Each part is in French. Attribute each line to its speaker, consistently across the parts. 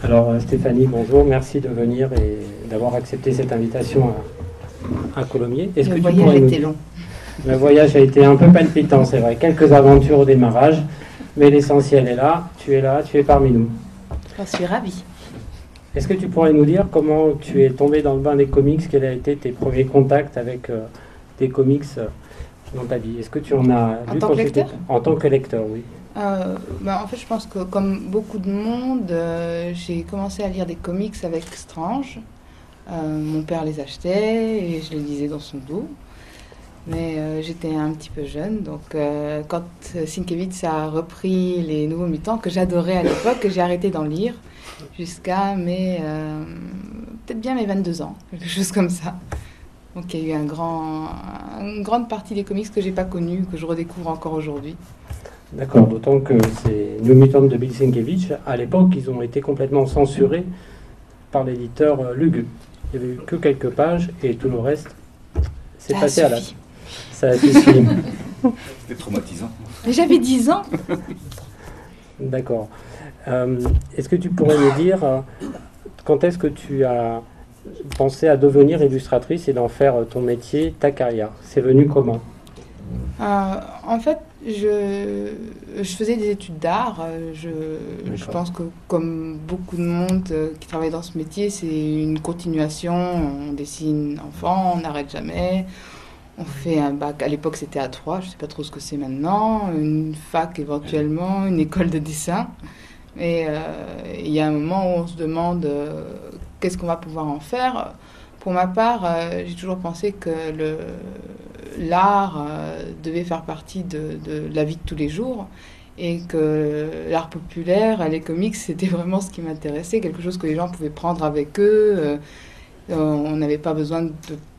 Speaker 1: Alors Stéphanie, bonjour, merci de venir et d'avoir accepté cette invitation à Colomiers.
Speaker 2: Le voyage a été long.
Speaker 1: Le voyage a été un peu palpitant, c'est vrai, quelques aventures au démarrage, mais l'essentiel est là, tu es parmi nous.
Speaker 2: J'en suis ravie.
Speaker 1: Est-ce que tu pourrais nous dire comment tu es tombé dans le bain des comics, quels ont été tes premiers contacts avec des comics dans ta vie? Est-ce que tu en as
Speaker 2: lu tant que lecteur?
Speaker 1: En tant que lecteur, oui.
Speaker 2: En fait, je pense que comme beaucoup de monde, j'ai commencé à lire des comics avec Strange. Mon père les achetait et je les lisais dans son dos. Mais j'étais un petit peu jeune, donc quand Sienkiewicz a repris les Nouveaux Mutants, que j'adorais à l'époque, j'ai arrêté d'en lire jusqu'à peut-être bien mes 22 ans, quelque chose comme ça. Donc il y a eu une grande partie des comics que j'ai pas connus, que je redécouvre encore aujourd'hui.
Speaker 1: D'accord, d'autant que ces New Mutants de Bill Sienkiewicz, à l'époque, ils ont été complètement censurés par l'éditeur Lug. Il n'y avait eu que quelques pages et tout le reste, c'est passé à la... Ça a suffi.
Speaker 3: C'était traumatisant.
Speaker 2: Mais j'avais 10 ans.
Speaker 1: D'accord. Est-ce que tu pourrais me dire quand est-ce que tu as pensé à devenir illustratrice et d'en faire ton métier, ta carrière? C'est venu comment?
Speaker 2: En fait, je faisais des études d'art. Je pense que comme beaucoup de monde qui travaille dans ce métier, c'est une continuation. On dessine enfant, on n'arrête jamais. On fait un bac, à l'époque c'était à 3, je ne sais pas trop ce que c'est maintenant, une fac éventuellement, une école de dessin. Et il y a un moment où on se demande qu'est-ce qu'on va pouvoir en faire. Pour ma part, j'ai toujours pensé que l'art devait faire partie de la vie de tous les jours et que l'art populaire, les comics, c'était vraiment ce qui m'intéressait, quelque chose que les gens pouvaient prendre avec eux. On n'avait pas besoin de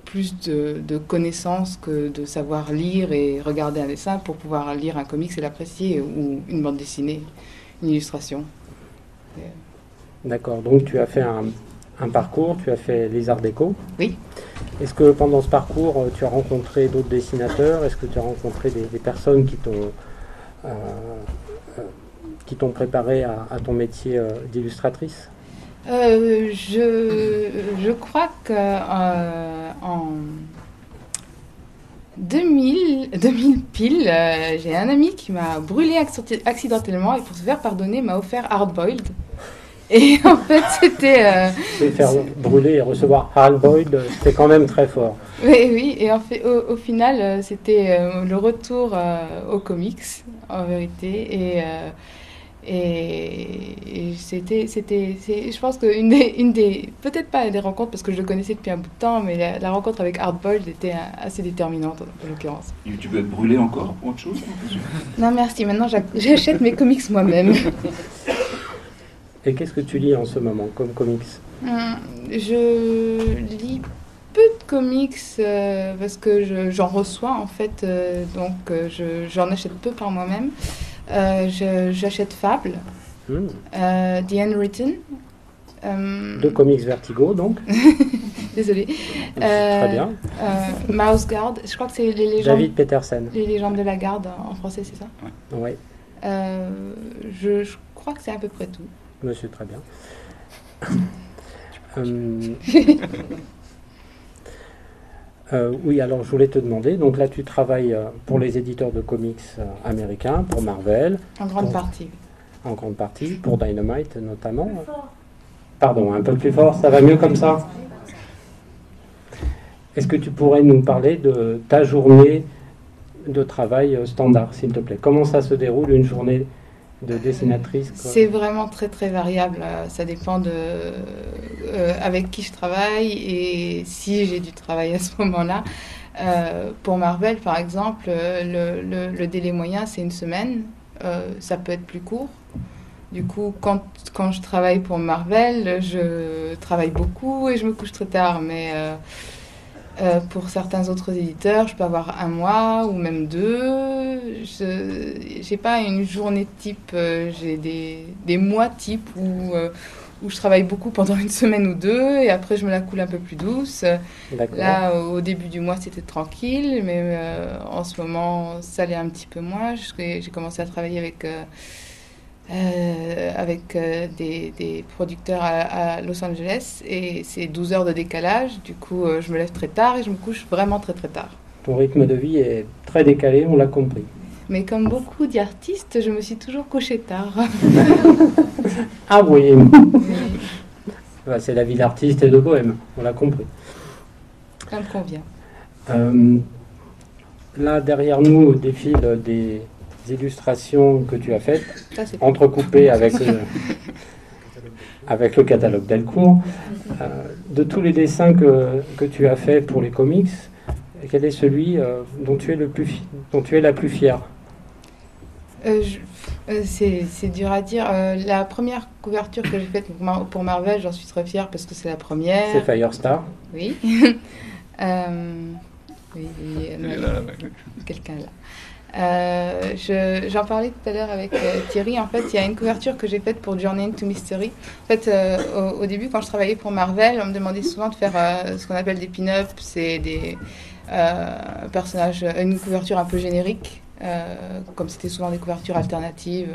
Speaker 2: plus de connaissances que de savoir lire et regarder un dessin pour pouvoir lire un comics et l'apprécier, ou une bande dessinée, une illustration.
Speaker 1: D'accord, donc tu as fait un parcours, tu as fait les arts déco.
Speaker 2: Oui.
Speaker 1: Est-ce que pendant ce parcours, tu as rencontré d'autres dessinateurs? Est-ce que tu as rencontré des personnes qui t'ont préparé à ton métier d'illustratrice?
Speaker 2: Je crois qu'en 2000 pile, j'ai un ami qui m'a brûlé accidentellement et pour se faire pardonner m'a offert Hard Boiled. Et en fait, c'était...
Speaker 1: Se faire brûler et recevoir Hard Boiled, c'était quand même très fort.
Speaker 2: Oui, et en fait, au final, c'était le retour aux comics, en vérité, et je pense qu'une des peut-être pas des rencontres, parce que je le connaissais depuis un bout de temps, mais la rencontre avec Hard Boiled était assez déterminante en l'occurrence.
Speaker 3: Et tu peux être brûlé encore pour autre chose?
Speaker 2: Non merci, maintenant j'achète mes comics moi-même.
Speaker 1: Et qu'est-ce que tu lis en ce moment comme comics?
Speaker 2: Je lis peu de comics parce que j'en reçois en fait, donc j'en achète peu par moi-même. J'achète Fable, The Unwritten.
Speaker 1: Deux comics Vertigo, donc.
Speaker 2: Désolée.
Speaker 1: Très bien.
Speaker 2: Mouse Guard, je crois que c'est les légendes.
Speaker 1: David Petersen.
Speaker 2: Les légendes de la garde en français, c'est ça?
Speaker 1: Oui.
Speaker 2: Je crois que c'est à peu près tout.
Speaker 1: Monsieur, très bien. Oui, alors je voulais te demander, donc là tu travailles pour les éditeurs de comics américains, pour Marvel.
Speaker 2: En grande partie.
Speaker 1: En grande partie, pour Dynamite notamment. Pardon, un peu plus fort, ça va mieux comme ça? Est-ce que tu pourrais nous parler de ta journée de travail standard, s'il te plaît? Comment ça se déroule une journée de dessinatrice, quoi?
Speaker 2: C'est vraiment très très variable, ça dépend de avec qui je travaille et si j'ai du travail à ce moment-là. Pour Marvel par exemple, le délai moyen c'est une semaine, ça peut être plus court. Du coup quand je travaille pour Marvel, je travaille beaucoup et je me couche très tard, mais pour certains autres éditeurs, je peux avoir un mois ou même 2. Je n'ai pas une journée type, j'ai des mois type où je travaille beaucoup pendant une semaine ou 2 et après je me la coule un peu plus douce.
Speaker 1: D'accord.
Speaker 2: Là, au début du mois, c'était tranquille, mais en ce moment, ça l'est un petit peu moins. J'ai commencé à travailler avec avec des producteurs à Los Angeles, et c'est 12 heures de décalage. Du coup, je me lève très tard et je me couche vraiment très très tard.
Speaker 1: Ton rythme de vie est très décalé, on l'a compris.
Speaker 2: Mais comme beaucoup d'artistes, je me suis toujours couchée tard.
Speaker 1: Ah oui,
Speaker 2: Mais
Speaker 1: c'est la vie d'artiste et de bohème, on l'a compris.
Speaker 2: ça me convient.
Speaker 1: Là, derrière nous, défilent des illustrations que tu as faites,
Speaker 2: Ça, c'est
Speaker 1: entrecoupées avec le catalogue Delcourt. De tous les dessins que tu as faits pour les comics, quel est celui dont tu es la plus fière?
Speaker 2: C'est dur à dire. La première couverture que j'ai faite pour Marvel, j'en suis très fière parce que c'est la première.
Speaker 1: C'est Firestar.
Speaker 2: Oui. Oui,
Speaker 3: Elle est là, là-bas.
Speaker 2: quelqu'un là. J'en parlais tout à l'heure avec Thierry. En fait, il y a une couverture que j'ai faite pour Journey into Mystery. En fait, au début, quand je travaillais pour Marvel, on me demandait souvent de faire ce qu'on appelle des pin-ups. C'est des personnages, une couverture un peu générique, comme c'était souvent des couvertures alternatives.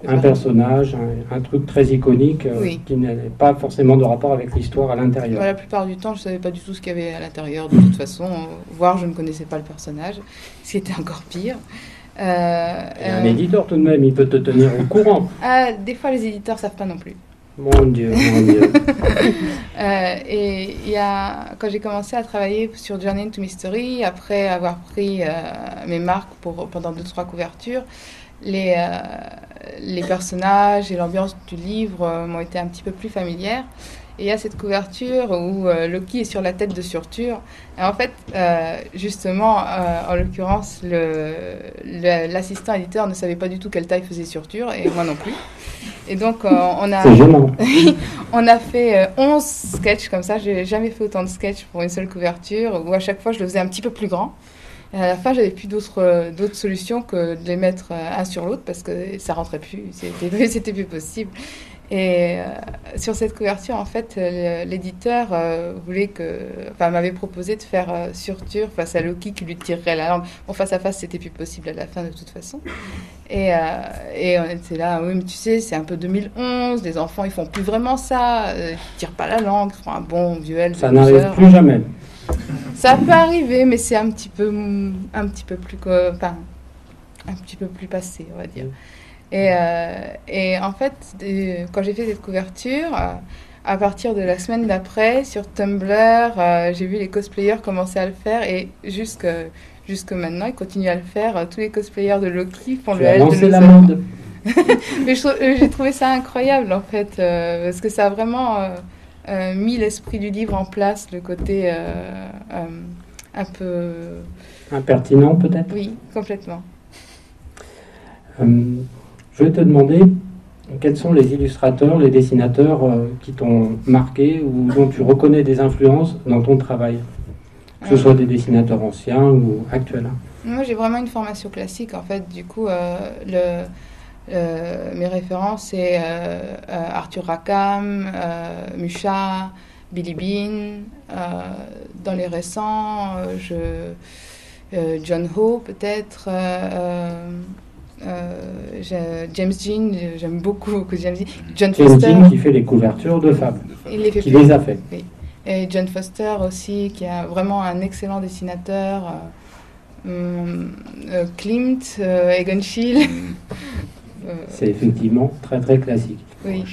Speaker 1: Un personnage, un truc très iconique
Speaker 2: Oui.
Speaker 1: qui n'a pas forcément de rapport avec l'histoire à l'intérieur.
Speaker 2: La plupart du temps, je ne savais pas du tout ce qu'il y avait à l'intérieur, de toute façon, voire je ne connaissais pas le personnage, ce qui était encore pire.
Speaker 1: Et un éditeur tout de même, il peut te tenir au courant.
Speaker 2: Des fois, les éditeurs ne savent pas non plus.
Speaker 1: Mon Dieu, mon Dieu.
Speaker 2: Et quand j'ai commencé à travailler sur Journey into Mystery, après avoir pris mes marques pendant 2-3 couvertures, les personnages et l'ambiance du livre m'ont été un petit peu plus familières. Et il y a cette couverture où Loki est sur la tête de Surtur. Et en fait, justement, en l'occurrence, l'assistant éditeur ne savait pas du tout quelle taille faisait Surtur, et moi non plus. Et donc,
Speaker 1: C'est gênant.
Speaker 2: on a fait 11 sketchs comme ça. J'ai jamais fait autant de sketchs pour une seule couverture, où à chaque fois, je le faisais un petit peu plus grand. Et à la fin, j'avais plus d'autres solutions que de les mettre un sur l'autre parce que ça rentrait plus, c'était plus possible. Et sur cette couverture, en fait, l'éditeur m'avait proposé de faire Surtur face à Loki qui lui tirerait la langue. Bon, face à face, c'était plus possible à la fin de toute façon. Et on était là, oui, mais tu sais, c'est un peu 2011, les enfants, ils font plus vraiment ça, ils tirent pas la langue, ils font un bon vieux elfe.
Speaker 1: Ça n'arrive plus jamais.
Speaker 2: Ça peut arriver, mais c'est un petit peu plus passé, on va dire. Et en fait, quand j'ai fait cette couverture, à partir de la semaine d'après, sur Tumblr, j'ai vu les cosplayers commencer à le faire, et jusque maintenant, ils continuent à le faire. Tous les cosplayers de Loki font le L de
Speaker 1: lancé la
Speaker 2: Loser.
Speaker 1: mode.
Speaker 2: Mais j'ai trouvé ça incroyable, en fait, parce que ça a vraiment mis l'esprit du livre en place, le côté un peu...
Speaker 1: Impertinent peut-être.
Speaker 2: Oui, complètement.
Speaker 1: Je vais te demander quels sont les illustrateurs, les dessinateurs qui t'ont marqué ou dont tu reconnais des influences dans ton travail, que ce soit des dessinateurs anciens ou actuels.
Speaker 2: Moi, j'ai vraiment une formation classique, en fait. Du coup, mes références, c'est Arthur Rackham, Mucha, Billy Bean. Dans les récents, John Ho, peut-être. James Jean, j'aime beaucoup James Jean. John Foster.
Speaker 1: Jean qui fait les couvertures de Fab.
Speaker 2: Il les fait
Speaker 1: qui les a fait.
Speaker 2: Oui. Et John Foster aussi, qui est vraiment un excellent dessinateur. Klimt, Egon Schiele.
Speaker 1: C'est effectivement très très classique.
Speaker 2: Oui.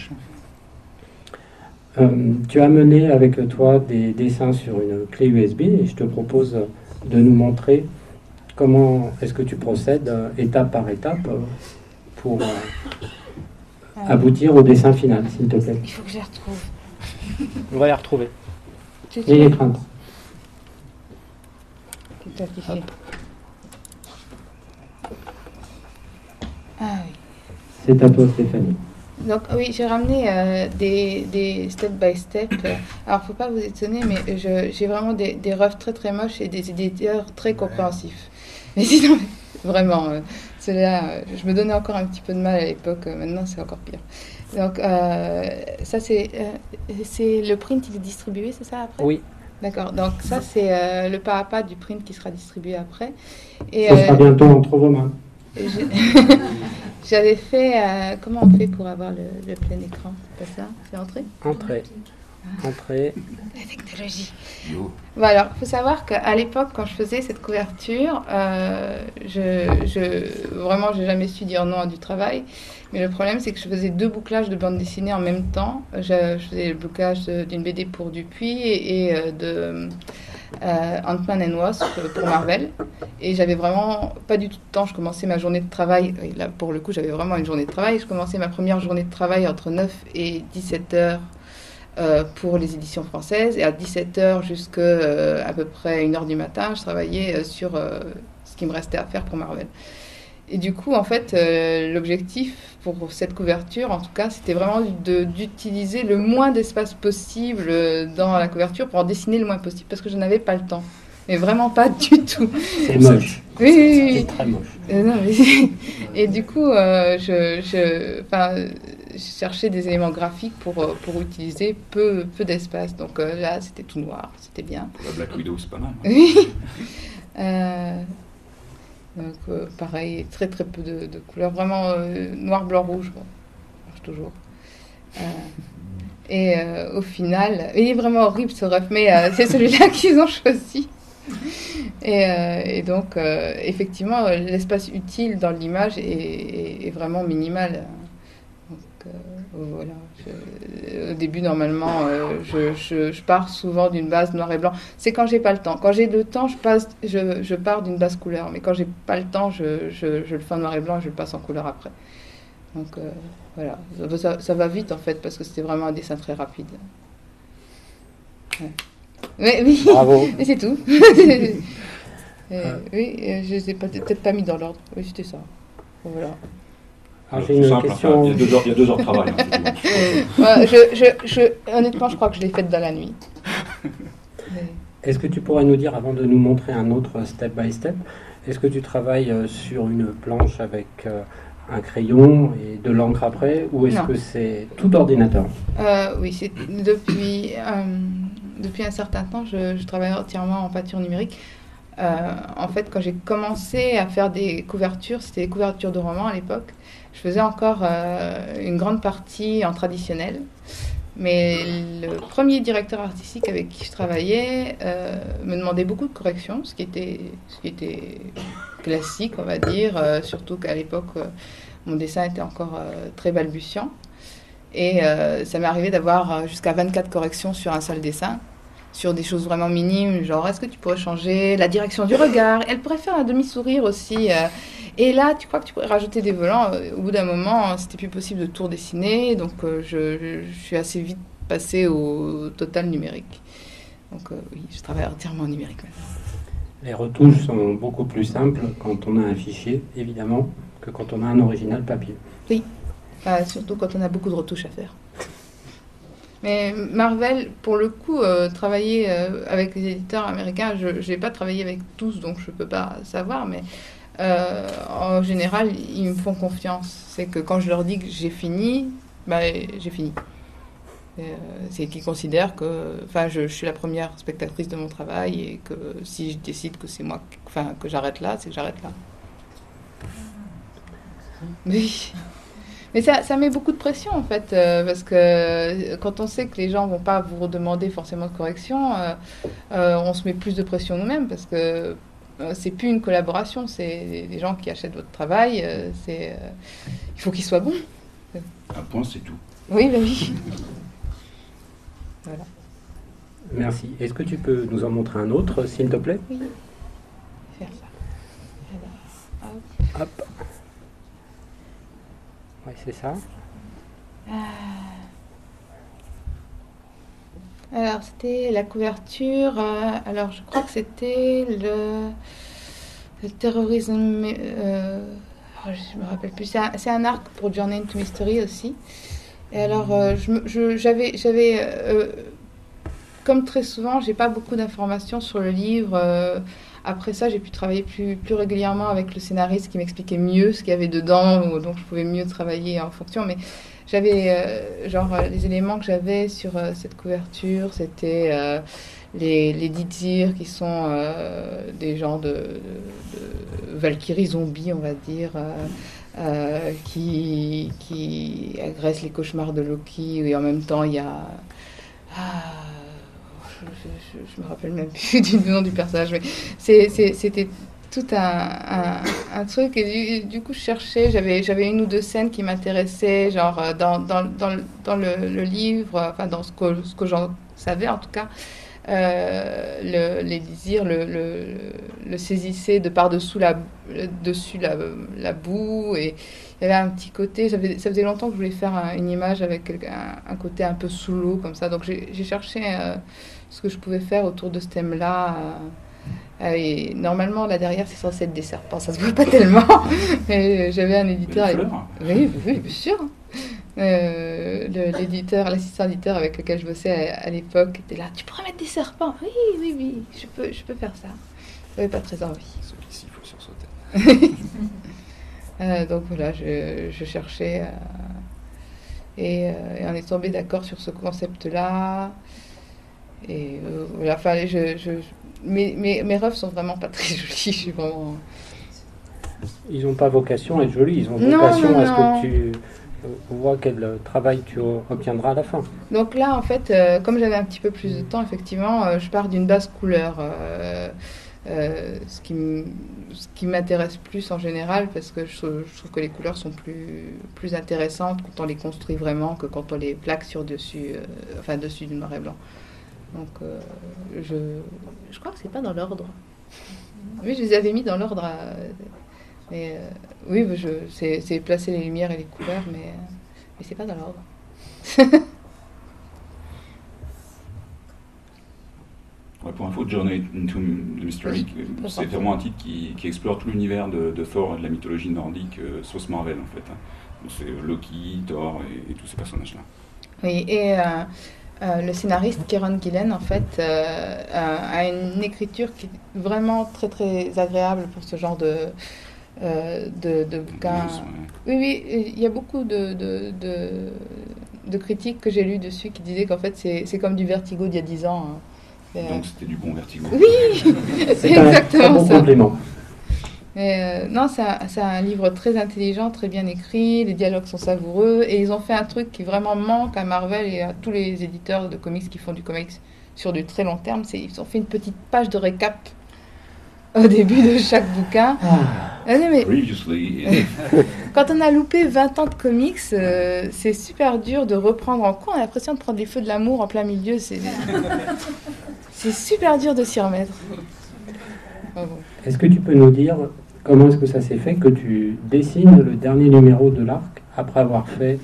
Speaker 1: Tu as mené avec toi des dessins sur une clé USB et je te propose de nous montrer comment est-ce que tu procèdes étape par étape pour aboutir au dessin final, s'il te plaît.
Speaker 2: Il faut que je les retrouve.
Speaker 1: On va les retrouver.
Speaker 2: Tout de
Speaker 1: N'ayez
Speaker 2: suite.
Speaker 1: crainte.
Speaker 2: C'est affiché. Ah oui.
Speaker 1: C'est à toi, Stéphanie.
Speaker 2: Donc oui, j'ai ramené des step by step. Alors, faut pas vous étonner, mais j'ai vraiment des refs très très moches et des éditeurs très compréhensifs. Mais sinon, vraiment, ceux-là, je me donnais encore un petit peu de mal à l'époque. Maintenant, c'est encore pire. Donc ça, c'est le print, il est distribué, c'est ça après?
Speaker 1: Oui.
Speaker 2: D'accord. Donc ça, c'est le pas à pas du print qui sera distribué après. Et
Speaker 1: Ce sera bientôt entre vos mains.
Speaker 2: J'avais fait... comment on fait pour avoir le plein écran? C'est pas ça? C'est entrée?
Speaker 1: Entrée.
Speaker 2: La technologie.
Speaker 3: Yo.
Speaker 2: Bon, alors, il faut savoir qu'à l'époque, quand je faisais cette couverture, vraiment, j'ai jamais su dire non à du travail. Mais le problème, c'est que je faisais 2 bouclages de bande dessinée en même temps. Je faisais le bouclage d'une BD pour Dupuis et de Ant-Man and Wasp pour Marvel. Et j'avais vraiment pas du tout de temps. Je commençais ma journée de travail. Et là, pour le coup, j'avais vraiment une journée de travail. Je commençais ma première journée de travail entre 9 et 17 heures. Pour les éditions françaises, et à 17h jusqu'à peu près 1h du matin, je travaillais sur ce qui me restait à faire pour Marvel. Et du coup, en fait, l'objectif pour cette couverture, en tout cas, c'était vraiment d'utiliser le moins d'espace possible dans la couverture pour en dessiner le moins possible, parce que je n'avais pas le temps. Mais vraiment pas du tout.
Speaker 1: C'est moche.
Speaker 2: Oui.
Speaker 1: C'est très moche.
Speaker 2: Non, mais et du coup, je cherchais des éléments graphiques pour utiliser peu d'espace. Donc là, c'était tout noir, c'était bien.
Speaker 3: La Black Widow, c'est pas mal.
Speaker 2: Oui. Donc pareil, très très peu de couleurs, vraiment noir, blanc, rouge, bon, ça marche toujours. Et au final, il est vraiment horrible ce ref, mais c'est celui-là qu'ils ont choisi. Et donc, effectivement, l'espace utile dans l'image est vraiment minimal. Donc, voilà. Au début, normalement, je pars souvent d'une base noir et blanc. C'est quand j'ai pas le temps. Quand j'ai le temps, je pars d'une base couleur. Mais quand j'ai pas le temps, je le fais en noir et blanc et je le passe en couleur après. Donc, voilà. Ça va vite, en fait, parce que c'était vraiment un dessin très rapide. Ouais. Oui,
Speaker 1: Bravo.
Speaker 2: mais c'est tout. Oui, je ne les ai peut-être pas mis dans l'ordre. Oui, c'était ça. Voilà.
Speaker 1: Alors, j'ai une
Speaker 3: simple,
Speaker 1: question.
Speaker 3: enfin, il y a 2 heures de travail.
Speaker 2: Honnêtement, je crois que je l'ai faite dans la nuit.
Speaker 1: Est-ce que tu pourrais nous dire, avant de nous montrer un autre step by step, est-ce que tu travailles sur une planche avec un crayon et de l'encre après, ou est-ce
Speaker 2: Non.
Speaker 1: que c'est tout ordinateur?
Speaker 2: Oui, c'est depuis un certain temps, je travaille entièrement en peinture numérique. En fait, quand j'ai commencé à faire des couvertures, c'était des couvertures de romans à l'époque. Je faisais encore une grande partie en traditionnel. Mais le premier directeur artistique avec qui je travaillais me demandait beaucoup de corrections, ce qui était classique, on va dire, surtout qu'à l'époque, mon dessin était encore très balbutiant. Et ça m'est arrivé d'avoir jusqu'à 24 corrections sur un seul dessin, sur des choses vraiment minimes, genre est-ce que tu pourrais changer la direction du regard? Elle pourrait faire un demi-sourire aussi. Et là, tu crois que tu pourrais rajouter des volants? Au bout d'un moment, c'était plus possible de tout redessiner, donc je suis assez vite passée au total numérique. Donc oui, je travaille entièrement en numérique maintenant.
Speaker 1: Les retouches sont beaucoup plus simples quand on a un fichier, évidemment, que quand on a un original papier.
Speaker 2: Oui, surtout quand on a beaucoup de retouches à faire. Mais Marvel, pour le coup, travailler avec les éditeurs américains, je n'ai pas travaillé avec tous, donc je ne peux pas savoir, mais en général, ils me font confiance. C'est que quand je leur dis que j'ai fini, j'ai fini. C'est qu'ils considèrent que je suis la première spectatrice de mon travail et que si je décide que c'est moi, que j'arrête là, c'est que j'arrête là. Oui. Mais ça met beaucoup de pression en fait, parce que quand on sait que les gens vont pas vous redemander forcément de correction, on se met plus de pression nous-mêmes parce que c'est plus une collaboration, c'est des gens qui achètent votre travail, il faut qu'il soit bon.
Speaker 3: Un point, c'est tout.
Speaker 2: Oui, oui. Voilà.
Speaker 1: Merci. Est-ce que tu peux nous en montrer un autre, s'il te plaît?
Speaker 2: Oui. Faire ça. Alors, hop.
Speaker 1: Hop. Oui, c'est ça.
Speaker 2: Alors, c'était la couverture. Alors, je crois que c'était le terrorisme. Je me rappelle plus. C'est un arc pour Journey into Mystery aussi. Et alors, j'avais comme très souvent, j'ai pas beaucoup d'informations sur le livre. Après ça, j'ai pu travailler plus régulièrement avec le scénariste qui m'expliquait mieux ce qu'il y avait dedans, donc je pouvais mieux travailler en fonction. Mais j'avais, les éléments que j'avais sur cette couverture, c'était les Dithir, qui sont des genres de Valkyries zombies, on va dire. qui agresse les cauchemars de Loki, et en même temps il y a... Ah, je me rappelle même plus du nom du personnage, mais c'était tout un truc, et du coup je cherchais, j'avais une ou deux scènes qui m'intéressaient, genre dans le livre, enfin dans ce que j'en savais en tout cas. Les désirs le saisissaient de par-dessous dessus la boue, et il y avait un petit côté, ça faisait longtemps que je voulais faire une image avec un côté un peu sous l'eau comme ça, donc j'ai cherché ce que je pouvais faire autour de ce thème-là. Et normalement là derrière c'est censé être des serpents, ça se voit pas tellement, mais j'avais un éditeur. Oui, bien sûr. L'éditeur, l'assistant éditeur avec lequel je bossais à l'époque était là. Tu pourrais mettre des serpents? Oui, je peux faire ça. J'avais pas très envie.
Speaker 3: Celui-ci, il faut sursauter.
Speaker 2: Donc voilà, je cherchais et on est tombé d'accord sur ce concept-là. Et voilà, enfin, mes rêves sont vraiment pas très jolis. Je suis vraiment.
Speaker 1: Ils n'ont pas vocation à être jolis, ils ont vocation à ce que tu vois quel travail tu obtiendras à la fin.
Speaker 2: Donc là, en fait, comme j'avais un petit peu plus de temps, effectivement, je pars d'une base couleur. Ce qui m'intéresse plus en général, parce que je trouve que les couleurs sont plus intéressantes quand on les construit vraiment que quand on les plaque dessus du noir et blanc. Donc je crois que c'est pas dans l'ordre. Oui, je les avais mis dans l'ordre. Mais oui, c'est placer les lumières et les couleurs, mais c'est pas dans l'ordre.
Speaker 3: Ouais, pour info, Journey into the Mystery, c'est vraiment un titre qui explore tout l'univers de Thor et de la mythologie nordique, sauce Marvel en fait. Donc c'est Loki, Thor et tous ces personnages-là.
Speaker 2: Oui, et le scénariste Kieron Gillen en fait a une écriture qui est vraiment très très agréable pour ce genre de bouquins. Oui, il y a beaucoup de critiques que j'ai lues dessus qui disaient qu'en fait c'est comme du Vertigo d'il y a 10 ans. Hein.
Speaker 3: Donc c'était du bon Vertigo.
Speaker 2: Oui, c'est exactement
Speaker 1: bon
Speaker 2: ça.
Speaker 1: Complément.
Speaker 2: Mais non, c'est un livre très intelligent, très bien écrit, les dialogues sont savoureux, et ils ont fait un truc qui vraiment manque à Marvel et à tous les éditeurs de comics qui font du comics sur du très long terme. Ils ont fait une petite page de récap au début de chaque bouquin. Mais quand on a loupé 20 ans de comics, c'est super dur de reprendre en cours. On a l'impression de prendre les feux de l'amour en plein milieu. C'est super dur de s'y remettre. Oh bon.
Speaker 1: Est-ce que tu peux nous dire comment est-ce que ça s'est fait que tu dessines le dernier numéro de l'Arc après avoir fait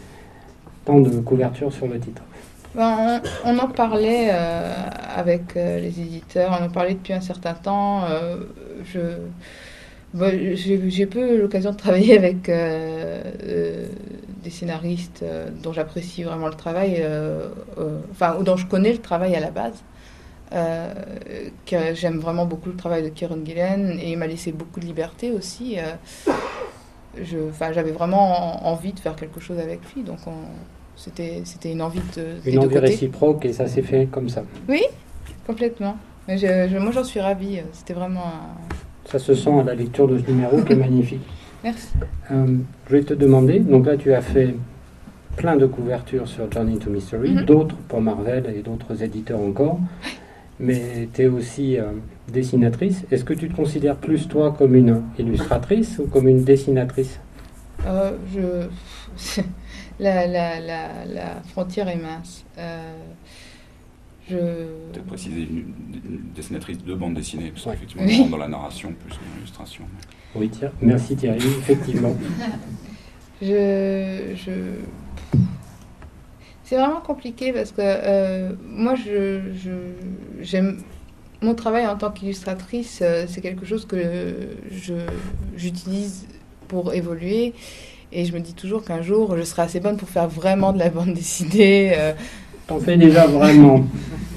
Speaker 1: tant de couvertures sur le titre?
Speaker 2: On en parlait avec les éditeurs, on en parlait depuis un certain temps. J'ai peu l'occasion de travailler avec des scénaristes dont j'apprécie vraiment le travail, ou dont je connais le travail à la base. J'aime vraiment beaucoup le travail de Kieron Gillen, et il m'a laissé beaucoup de liberté aussi. J'avais vraiment envie de faire quelque chose avec lui, donc c'était une envie
Speaker 1: une envie réciproque, et ça s'est fait comme ça.
Speaker 2: Oui, complètement. Mais moi j'en suis ravie, c'était vraiment
Speaker 1: ça se sent à la lecture de ce numéro qui est magnifique.
Speaker 2: Merci.
Speaker 1: Je vais te demander, donc là tu as fait plein de couvertures sur Journey into Mystery, d'autres pour Marvel et d'autres éditeurs encore. Mais tu es aussi dessinatrice. Est-ce que tu te considères plus, toi, comme une illustratrice ou comme une dessinatrice?
Speaker 2: La frontière est mince.
Speaker 3: Tu as précisé une dessinatrice de bande dessinée, parce qu'effectivement, on rentre dans la narration plus que l'illustration.
Speaker 1: Oui, merci Thierry, effectivement.
Speaker 2: C'est vraiment compliqué parce que moi, j'aime mon travail en tant qu'illustratrice, c'est quelque chose que j'utilise pour évoluer, et je me dis toujours qu'un jour, je serai assez bonne pour faire vraiment de la bande dessinée.
Speaker 1: T'en fais déjà vraiment.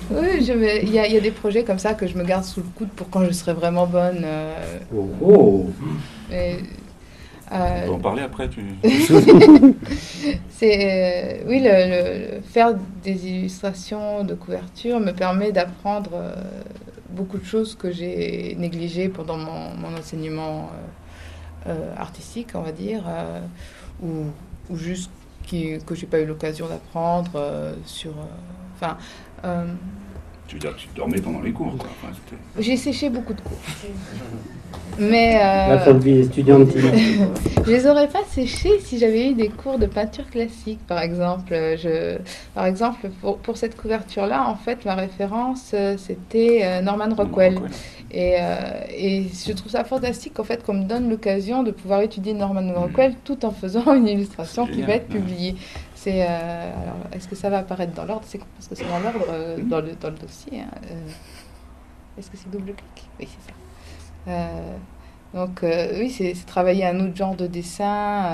Speaker 2: Oui, il y a des projets comme ça que je me garde sous le coude pour quand je serai vraiment bonne.
Speaker 3: On va en parler après.
Speaker 2: Oui, faire des illustrations de couverture me permet d'apprendre beaucoup de choses que j'ai négligées pendant mon enseignement artistique, on va dire, ou juste que j'ai pas eu l'occasion d'apprendre sur...
Speaker 3: tu veux dire que tu dormais pendant les cours, quoi. Enfin,
Speaker 2: j'ai séché beaucoup de cours. Mais
Speaker 1: la folle vie étudiantine.
Speaker 2: je les aurais pas séchés si j'avais eu des cours de peinture classique, par exemple. Pour cette couverture-là, en fait, ma référence, c'était Norman Rockwell. Et je trouve ça fantastique, en fait, qu'on me donne l'occasion de pouvoir étudier Norman Rockwell tout en faisant une illustration qui va être publiée. Alors, est-ce que ça va apparaître dans l'ordre? C'est parce que c'est dans l'ordre dans le dossier. Hein. Est-ce que c'est double clic? Oui, c'est ça. Donc, oui, c'est travailler un autre genre de dessin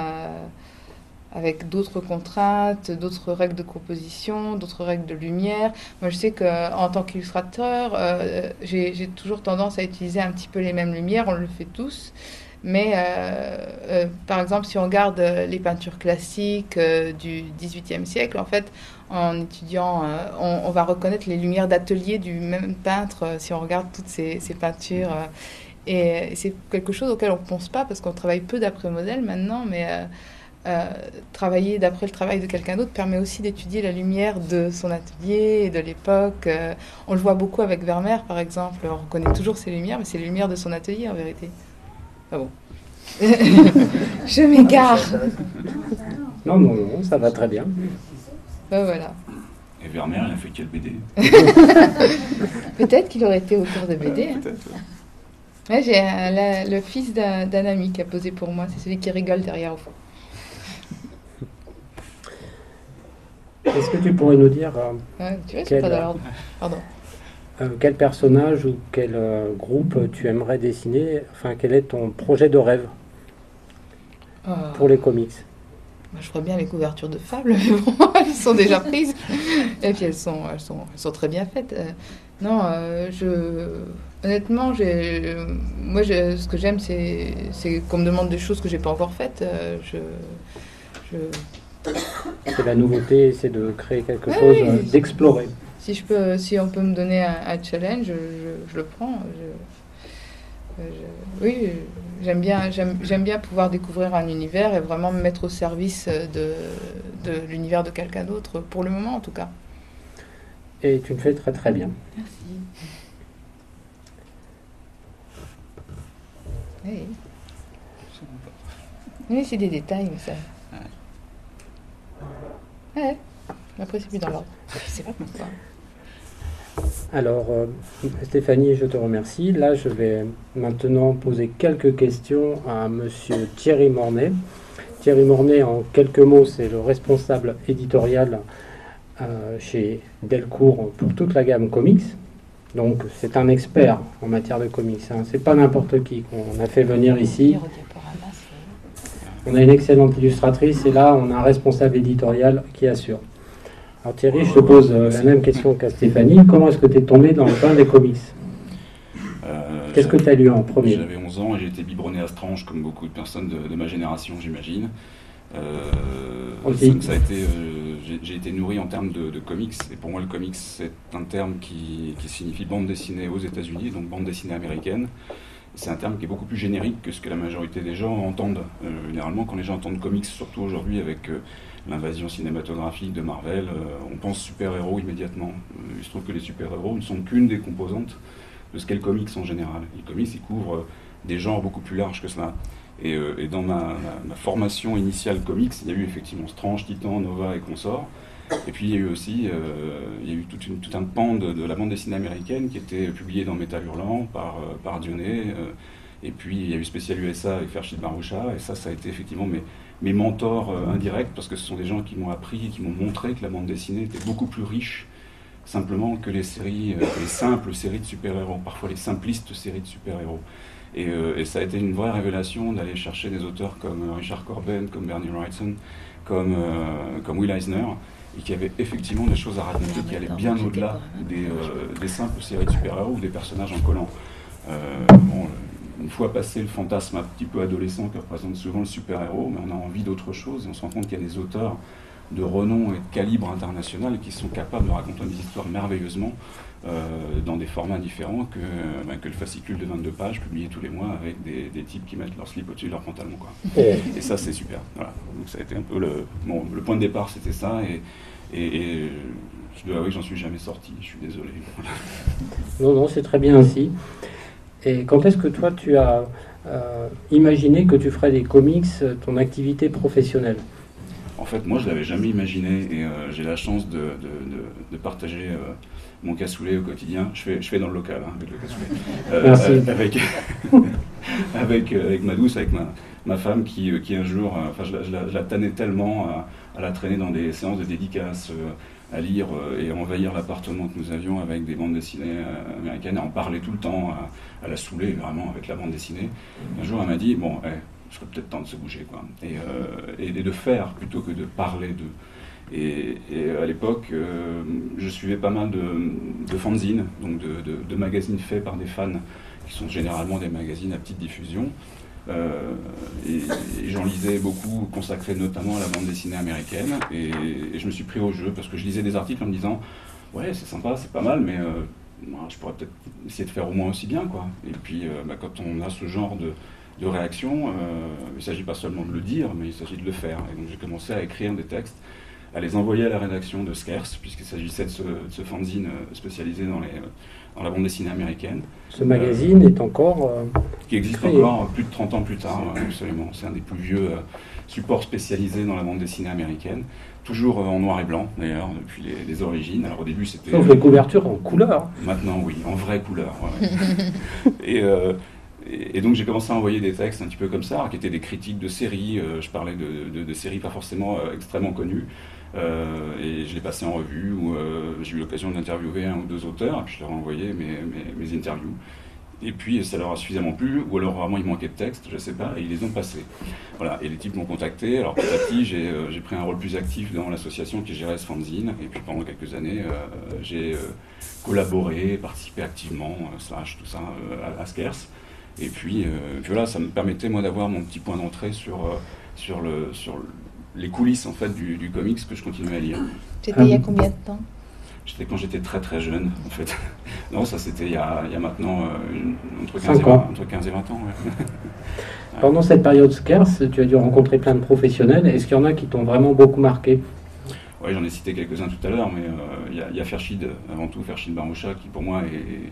Speaker 2: avec d'autres contraintes, d'autres règles de composition, d'autres règles de lumière. Moi, je sais qu'en tant qu'illustrateur, j'ai toujours tendance à utiliser un petit peu les mêmes lumières, on le fait tous. Mais par exemple, si on regarde les peintures classiques du XVIIIe siècle, en fait, en étudiant, on va reconnaître les lumières d'atelier du même peintre si on regarde toutes ces peintures. Et c'est quelque chose auquel on ne pense pas parce qu'on travaille peu d'après modèle maintenant, mais travailler d'après le travail de quelqu'un d'autre permet aussi d'étudier la lumière de son atelier et de l'époque. On le voit beaucoup avec Vermeer, par exemple. On reconnaît toujours ses lumières, mais c'est les lumières de son atelier en vérité. Ah bon. Je m'égare.
Speaker 1: Non, ça va très bien.
Speaker 2: Ben voilà.
Speaker 3: Et Vermeer, il a fait quel BD?
Speaker 2: Peut-être qu'il aurait été auteur de BD. Hein.
Speaker 3: Peut-être.
Speaker 2: Ouais, j'ai le fils d'un ami qui a posé pour moi. C'est celui qui rigole derrière au fond.
Speaker 1: Est-ce que tu pourrais nous dire
Speaker 2: tu vois, c'est pas dans l'ordre. Pardon.
Speaker 1: Quel personnage ou quel groupe tu aimerais dessiner? Enfin, quel est ton projet de rêve pour les comics?
Speaker 2: Je ferais bien les couvertures de Fable, mais bon, elles sont déjà prises. Et puis elles sont très bien faites. Honnêtement, ce que j'aime, c'est qu'on me demande des choses que j'ai pas encore faites.
Speaker 1: C'est la nouveauté, c'est de créer quelque chose, d'explorer.
Speaker 2: Si on peut me donner un challenge, je le prends. Oui, j'aime bien pouvoir découvrir un univers et vraiment me mettre au service de l'univers de quelqu'un d'autre, pour le moment en tout cas.
Speaker 1: Et tu le fais très très bien.
Speaker 2: Merci. Oui. Oui, c'est des détails, mais ça... Ouais, après c'est plus dans l'ordre. Je sais pas pourquoi.
Speaker 1: Alors, Stéphanie, je te remercie. Là, je vais maintenant poser quelques questions à monsieur Thierry Mornay. Thierry Mornay, en quelques mots, c'est le responsable éditorial chez Delcourt pour toute la gamme comics. Donc, c'est un expert en matière de comics. Hein. C'est pas n'importe qui qu'on a fait venir ici. On a une excellente illustratrice et là, on a un responsable éditorial qui assure. Alors Thierry, je te pose la même question qu'à Stéphanie. Comment est-ce que tu es tombé dans le bain des comics? Qu'est-ce que tu as lu en premier?
Speaker 3: J'avais 11 ans et j'ai été biberonné à Strange, comme beaucoup de personnes de ma génération, j'imagine. Ça a été, j'ai été nourri en termes de comics. Et pour moi, le comics, c'est un terme qui signifie bande dessinée aux États-Unis, donc bande dessinée américaine. C'est un terme qui est beaucoup plus générique que ce que la majorité des gens entendent. Généralement, quand les gens entendent comics, surtout aujourd'hui avec l'invasion cinématographique de Marvel, on pense super-héros immédiatement. Il se trouve que les super-héros ne sont qu'une des composantes de ce qu'est le comics en général. Les comics, ils couvrent des genres beaucoup plus larges que cela. Et dans ma formation initiale comics, il y a eu effectivement Strange, Titan, Nova et consorts. Et puis il y a eu aussi tout un pan de la bande dessinée américaine qui était publiée dans Métal Hurlant par Dionnet. Et puis il y a eu Spécial USA avec Ferchid Baroucha. Et ça a été effectivement mes mentors indirects, parce que ce sont des gens qui m'ont appris et qui m'ont montré que la bande dessinée était beaucoup plus riche simplement que les séries, les simples séries de super-héros, parfois les simplistes séries de super-héros. Et ça a été une vraie révélation d'aller chercher des auteurs comme Richard Corben, comme Bernie Wrightson, comme Will Eisner, et qui avaient effectivement des choses à raconter qui allaient bien au-delà des simples séries de super-héros ou des personnages en collant. Une fois passé le fantasme un petit peu adolescent que représente souvent le super-héros, mais on a envie d'autre chose, et on se rend compte qu'il y a des auteurs de renom et de calibre international qui sont capables de raconter des histoires merveilleusement. dans des formats différents que le fascicule de 22 pages publié tous les mois avec des types qui mettent leur slip au-dessus de leur pantalon, quoi. Et ça, c'est super. Voilà. Donc ça a été un peu le point de départ, c'était ça. Et je dois avouer que j'en suis jamais sorti, je suis désolé.
Speaker 1: Non, c'est très bien ainsi. Et quand est-ce que toi, tu as imaginé que tu ferais des comics ton activité professionnelle?
Speaker 3: En fait, moi, je ne l'avais jamais imaginé et j'ai la chance de partager mon cassoulet au quotidien. Je fais dans le local, hein, avec le cassoulet. Avec ma douce, avec ma femme qui un jour, je la tannais tellement à la traîner dans des séances de dédicaces, à lire et à envahir l'appartement que nous avions avec des bandes dessinées américaines, à en parler tout le temps, à la saouler vraiment avec la bande dessinée. Un jour, elle m'a dit, bon, je serait peut-être temps de se bouger, quoi. Et de faire plutôt que de parler d'eux. Et à l'époque, je suivais pas mal de fanzines, donc de magazines faits par des fans, qui sont généralement des magazines à petite diffusion. Et j'en lisais beaucoup, consacrés notamment à la bande dessinée américaine. Et je me suis pris au jeu, parce que je lisais des articles en me disant, ouais, c'est sympa, c'est pas mal, mais je pourrais peut-être essayer de faire au moins aussi bien, quoi. Et puis, quand on a ce genre de réaction, il ne s'agit pas seulement de le dire, mais il s'agit de le faire. Et donc j'ai commencé à écrire des textes, à les envoyer à la rédaction de Scarce, puisqu'il s'agissait de ce fanzine spécialisé dans la bande dessinée américaine.
Speaker 1: Ce magazine est encore...
Speaker 3: qui existe
Speaker 1: créé.
Speaker 3: encore plus de 30 ans plus tard, absolument. C'est un des plus vieux supports spécialisés dans la bande dessinée américaine. Toujours en noir et blanc, d'ailleurs, depuis les origines. Alors au début, c'était...
Speaker 1: Sauf les couvertures en couleur.
Speaker 3: Maintenant, oui, en vraie couleur. Ouais. Et donc j'ai commencé à envoyer des textes un petit peu comme ça, qui étaient des critiques de séries. Je parlais de séries pas forcément extrêmement connues. Et je l'ai passé en revue, où j'ai eu l'occasion d'interviewer un ou deux auteurs, et puis je leur ai envoyé mes interviews. Et puis ça leur a suffisamment plu, ou alors vraiment il manquait de texte, je ne sais pas, et ils les ont passés. Voilà, et les types m'ont contacté. Alors petit à petit, j'ai pris un rôle plus actif dans l'association qui gérait ce fanzine, et puis pendant quelques années, j'ai collaboré, participé activement, tout ça, à Scarce. Et puis voilà, ça me permettait moi d'avoir mon petit point d'entrée sur les coulisses en fait du comics que je continuais à lire.
Speaker 2: C'était il y a combien de temps?
Speaker 3: C'était quand j'étais très très jeune en fait. Non, ça c'était il y a maintenant entre 15 et 20 ans. Ouais.
Speaker 1: Pendant cette période Scarce, tu as dû rencontrer plein de professionnels. Est-ce qu'il y en a qui t'ont vraiment beaucoup marqué?
Speaker 3: Oui, j'en ai cité quelques-uns tout à l'heure, mais il y a Ferchid, avant tout Ferchid Barmoucha, qui pour moi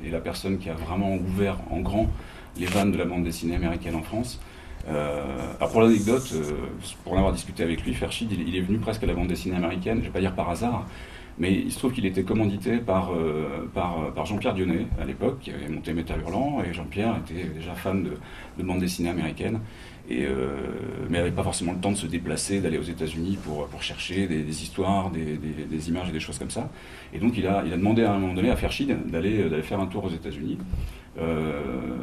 Speaker 3: est la personne qui a vraiment ouvert en grand les vannes de la bande dessinée américaine en France. Alors pour l'anecdote, pour en avoir discuté avec lui, Ferchid, il est venu presque à la bande dessinée américaine, je ne vais pas dire par hasard, mais il se trouve qu'il était commandité par Jean-Pierre Dionnet à l'époque, qui avait monté Métal Hurlant, et Jean-Pierre était déjà fan de bande dessinée américaine, mais n'avait pas forcément le temps de se déplacer, d'aller aux États-Unis pour chercher des histoires, des images et des choses comme ça. Et donc il a demandé à un moment donné à Ferchid d'aller faire un tour aux États-Unis.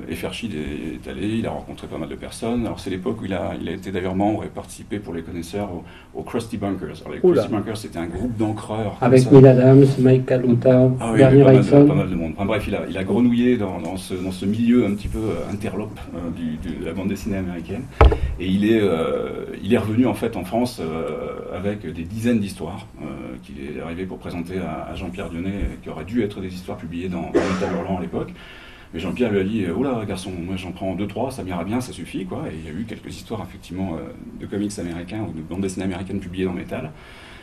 Speaker 3: Et Ferchid est allé, il a rencontré pas mal de personnes. Alors c'est l'époque où il a été d'ailleurs membre et participé pour les connaisseurs aux Krusty Bunkers. Alors les Krusty Bunkers, c'était un groupe d'encreurs.
Speaker 1: Avec Neil Adams, Mike Kaluta, Bernie Wrightson.
Speaker 3: Pas mal de monde. Enfin bref, il a grenouillé dans ce milieu un petit peu interlope de la bande dessinée américaine. Et il est revenu en fait en France avec des dizaines d'histoires qu'il est arrivé pour présenter à Jean-Pierre Dionnet, qui auraient dû être des histoires publiées dans Métal Hurlant à l'époque. Mais Jean-Pierre lui a dit « Oula, garçon, moi j'en prends 2-3, ça m'ira bien, ça suffit. » quoi. Et il y a eu quelques histoires, effectivement, de comics américains ou de bandes dessinées américaines publiées dans Metal.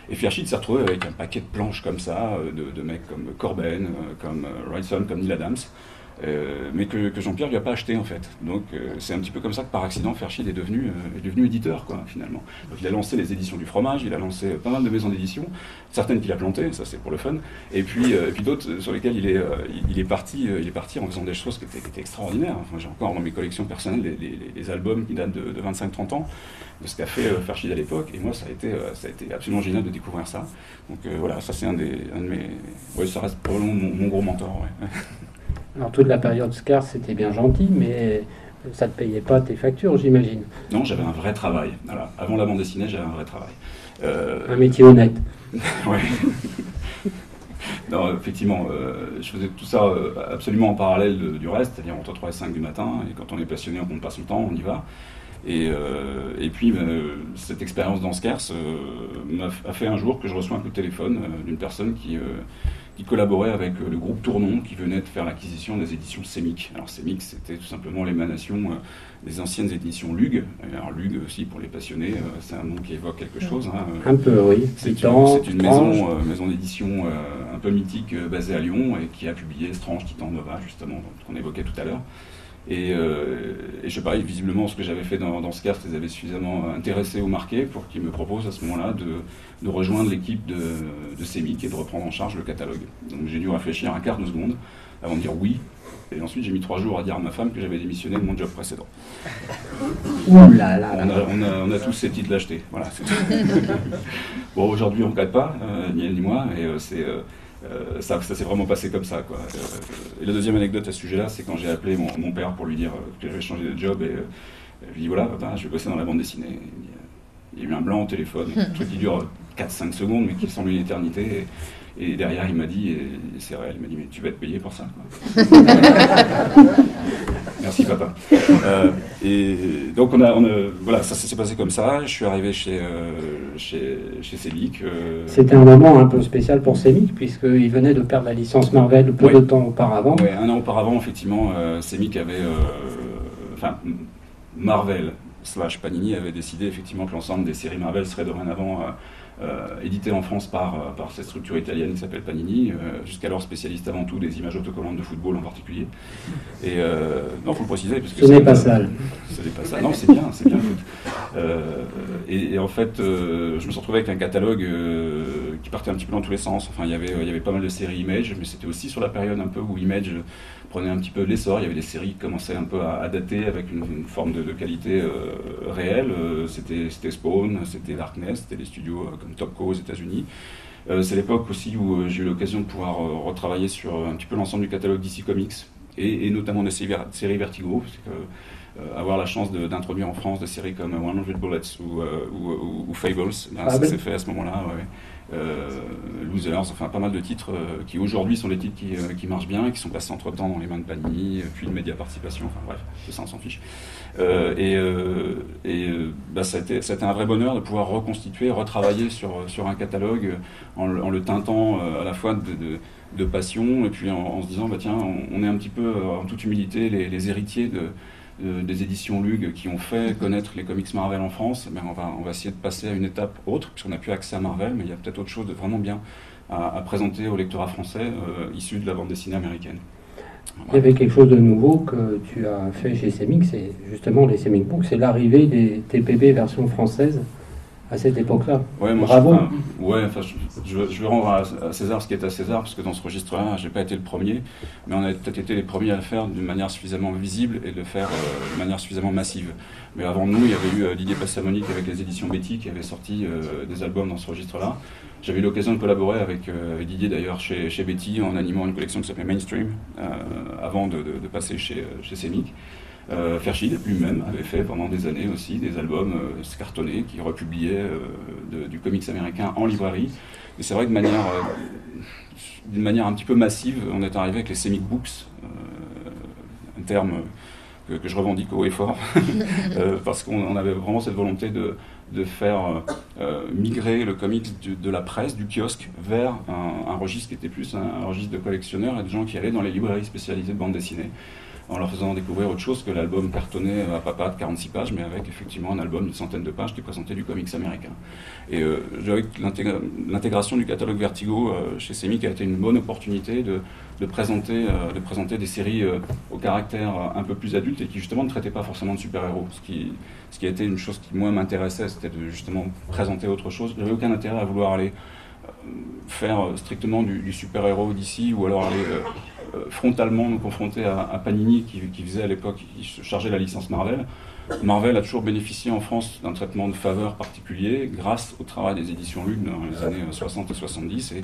Speaker 3: Et Ferchid s'est retrouvé avec un paquet de planches comme ça, de mecs comme Corben, comme Wrightson, comme Neil Adams, mais que Jean-Pierre lui a pas acheté en fait. Donc c'est un petit peu comme ça que par accident Ferchid est devenu éditeur quoi finalement. Donc il a lancé les éditions du fromage, il a lancé pas mal de maisons d'édition, certaines qu'il a plantées, ça c'est pour le fun, et puis d'autres sur lesquelles il est parti en faisant des choses qui étaient extraordinaires. Enfin, j'ai encore dans mes collections personnelles les albums qui datent de 25-30 ans de ce qu'a fait Ferchid à l'époque, et moi ça a été absolument génial de découvrir ça. Donc voilà, ça c'est un de mes... Ouais, ça reste probablement mon gros mentor. Ouais.
Speaker 1: Alors toute la période Scarce, c'était bien gentil, mais ça ne te payait pas tes factures, j'imagine.
Speaker 3: Non, j'avais un vrai travail. Voilà. Avant la bande dessinée, j'avais un vrai travail.
Speaker 1: Un métier honnête.
Speaker 3: Oui. Non, effectivement, je faisais tout ça absolument en parallèle du reste, c'est-à-dire entre 3 et 5 du matin, et quand on est passionné, on compte pas son temps, on y va. Et puis, cette expérience dans Scarce a fait un jour que je reçois un coup de téléphone d'une personne qui qui collaborait avec le groupe Tournon, qui venait de faire l'acquisition des éditions Semic. Alors Semic, c'était tout simplement l'émanation des anciennes éditions Lug. Alors Lug aussi, pour les passionnés, c'est un nom qui évoque quelque chose. Hein.
Speaker 1: Un peu, oui.
Speaker 3: C'est une maison d'édition un peu mythique basée à Lyon et qui a publié Strange, Titan, Nova, justement, qu'on évoquait tout à l'heure. Et je sais pas, visiblement, ce que j'avais fait dans ce cast les avait suffisamment intéressés ou marqués pour qu'ils me proposent à ce moment-là de rejoindre l'équipe de Semic et de reprendre en charge le catalogue. Donc j'ai dû réfléchir un quart de seconde avant de dire oui. Et ensuite, j'ai mis 3 jours à dire à ma femme que j'avais démissionné de mon job précédent.
Speaker 1: Ouh là là là.
Speaker 3: On a tous ces titres l'acheter. Voilà, bon, aujourd'hui, on ne regrette pas, ni elle ni moi, et ça s'est vraiment passé comme ça, quoi. Et la deuxième anecdote à ce sujet-là, c'est quand j'ai appelé mon père pour lui dire que j'avais changé de job, et je lui dis voilà, papa, je vais bosser dans la bande dessinée. Il y a eu un blanc au téléphone, un truc qui dure 4-5 secondes, mais qui semble une éternité. Et derrière, il m'a dit, et c'est réel, il m'a dit mais tu vas être payé pour ça, quoi. Merci papa. Et donc voilà, ça s'est passé comme ça. Je suis arrivé chez Semic.
Speaker 1: C'était un moment un peu spécial pour Semic, puisqu'il venait de perdre la licence Marvel peu de temps auparavant.
Speaker 3: Oui, un an auparavant, effectivement, Semic avait... Marvel / Panini avait décidé effectivement que l'ensemble des séries Marvel seraient dorénavant éditées en France par cette structure italienne qui s'appelle Panini, jusqu'alors spécialiste avant tout des images autocollantes de football en particulier. Et non, faut le préciser, parce que
Speaker 1: ce n'est pas sale.
Speaker 3: Ce n'est pas ça. Non, c'est bien. Et en fait, je me suis retrouvé avec un catalogue qui partait un petit peu dans tous les sens. Enfin, il y avait pas mal de séries Image, mais c'était aussi sur la période un peu où Image prenait un petit peu de l'essor. Il y avait des séries qui commençaient un peu à dater avec une forme de qualité réelle. C'était Spawn, c'était Darkness, c'était des studios comme Topco aux États-Unis. C'est l'époque aussi où j'ai eu l'occasion de pouvoir retravailler sur un petit peu l'ensemble du catalogue DC Comics et notamment des séries Vertigo. Parce que, avoir la chance d'introduire en France des séries comme 100 Bullets ou Fables, ça s'est fait à ce moment-là. Ouais. Losers, enfin pas mal de titres qui aujourd'hui sont des titres qui marchent bien et qui sont passés entre temps dans les mains de Panini, puis de Média Participation, enfin bref, ça on s'en fiche. Ça a été un vrai bonheur de pouvoir reconstituer, retravailler sur un catalogue en le teintant à la fois de passion et puis en se disant bah tiens, on est un petit peu en toute humilité les héritiers des éditions Lug qui ont fait connaître les comics Marvel en France. Mais on va essayer de passer à une étape autre, puisqu'on n'a plus accès à Marvel, mais il y a peut-être autre chose de vraiment bien à présenter au lectorat français issu de la bande dessinée américaine.
Speaker 1: Il y avait quelque chose de nouveau que tu as fait chez Semic, c'est justement les Semic Books, c'est l'arrivée des TPB version française à cette époque-là.
Speaker 3: Ouais,
Speaker 1: bravo.
Speaker 3: Je vais rendre à César ce qui est à César, parce que dans ce registre-là, je n'ai pas été le premier, mais on a peut-être été les premiers à le faire d'une manière suffisamment visible et de le faire de manière suffisamment massive. Mais avant nous, il y avait eu Didier Passamonique avec les éditions Betty qui avait sorti des albums dans ce registre-là. J'avais eu l'occasion de collaborer avec Didier d'ailleurs chez Betty en animant une collection qui s'appelait Mainstream avant de passer chez Semic. Fershid lui-même avait fait pendant des années aussi des albums cartonnés qui republiaient du comics américain en librairie. Et c'est vrai que d'une manière un petit peu massive, on est arrivé avec les Semic Books, un terme que je revendique haut et fort, parce qu'on avait vraiment cette volonté de faire migrer le comics de la presse, du kiosque, vers un registre qui était plus un registre de collectionneurs et de gens qui allaient dans les librairies spécialisées de bande dessinée, en leur faisant découvrir autre chose que l'album cartonné à papa de 46 pages, mais avec effectivement un album d'une centaine de pages qui présentait du comics américain. Et je dirais que l'intégration du catalogue Vertigo chez Semic a été une bonne opportunité de présenter des séries au caractère un peu plus adulte et qui justement ne traitaient pas forcément de super-héros. Ce qui a été une chose qui moi m'intéressait, c'était de justement présenter autre chose. Je n'avais aucun intérêt à vouloir aller faire strictement du super-héros d'ici ou alors aller frontalement me confronter à Panini qui faisait à l'époque, qui se chargeait la licence Marvel. Marvel a toujours bénéficié en France d'un traitement de faveur particulier grâce au travail des éditions Lug dans les années 60 et 70 et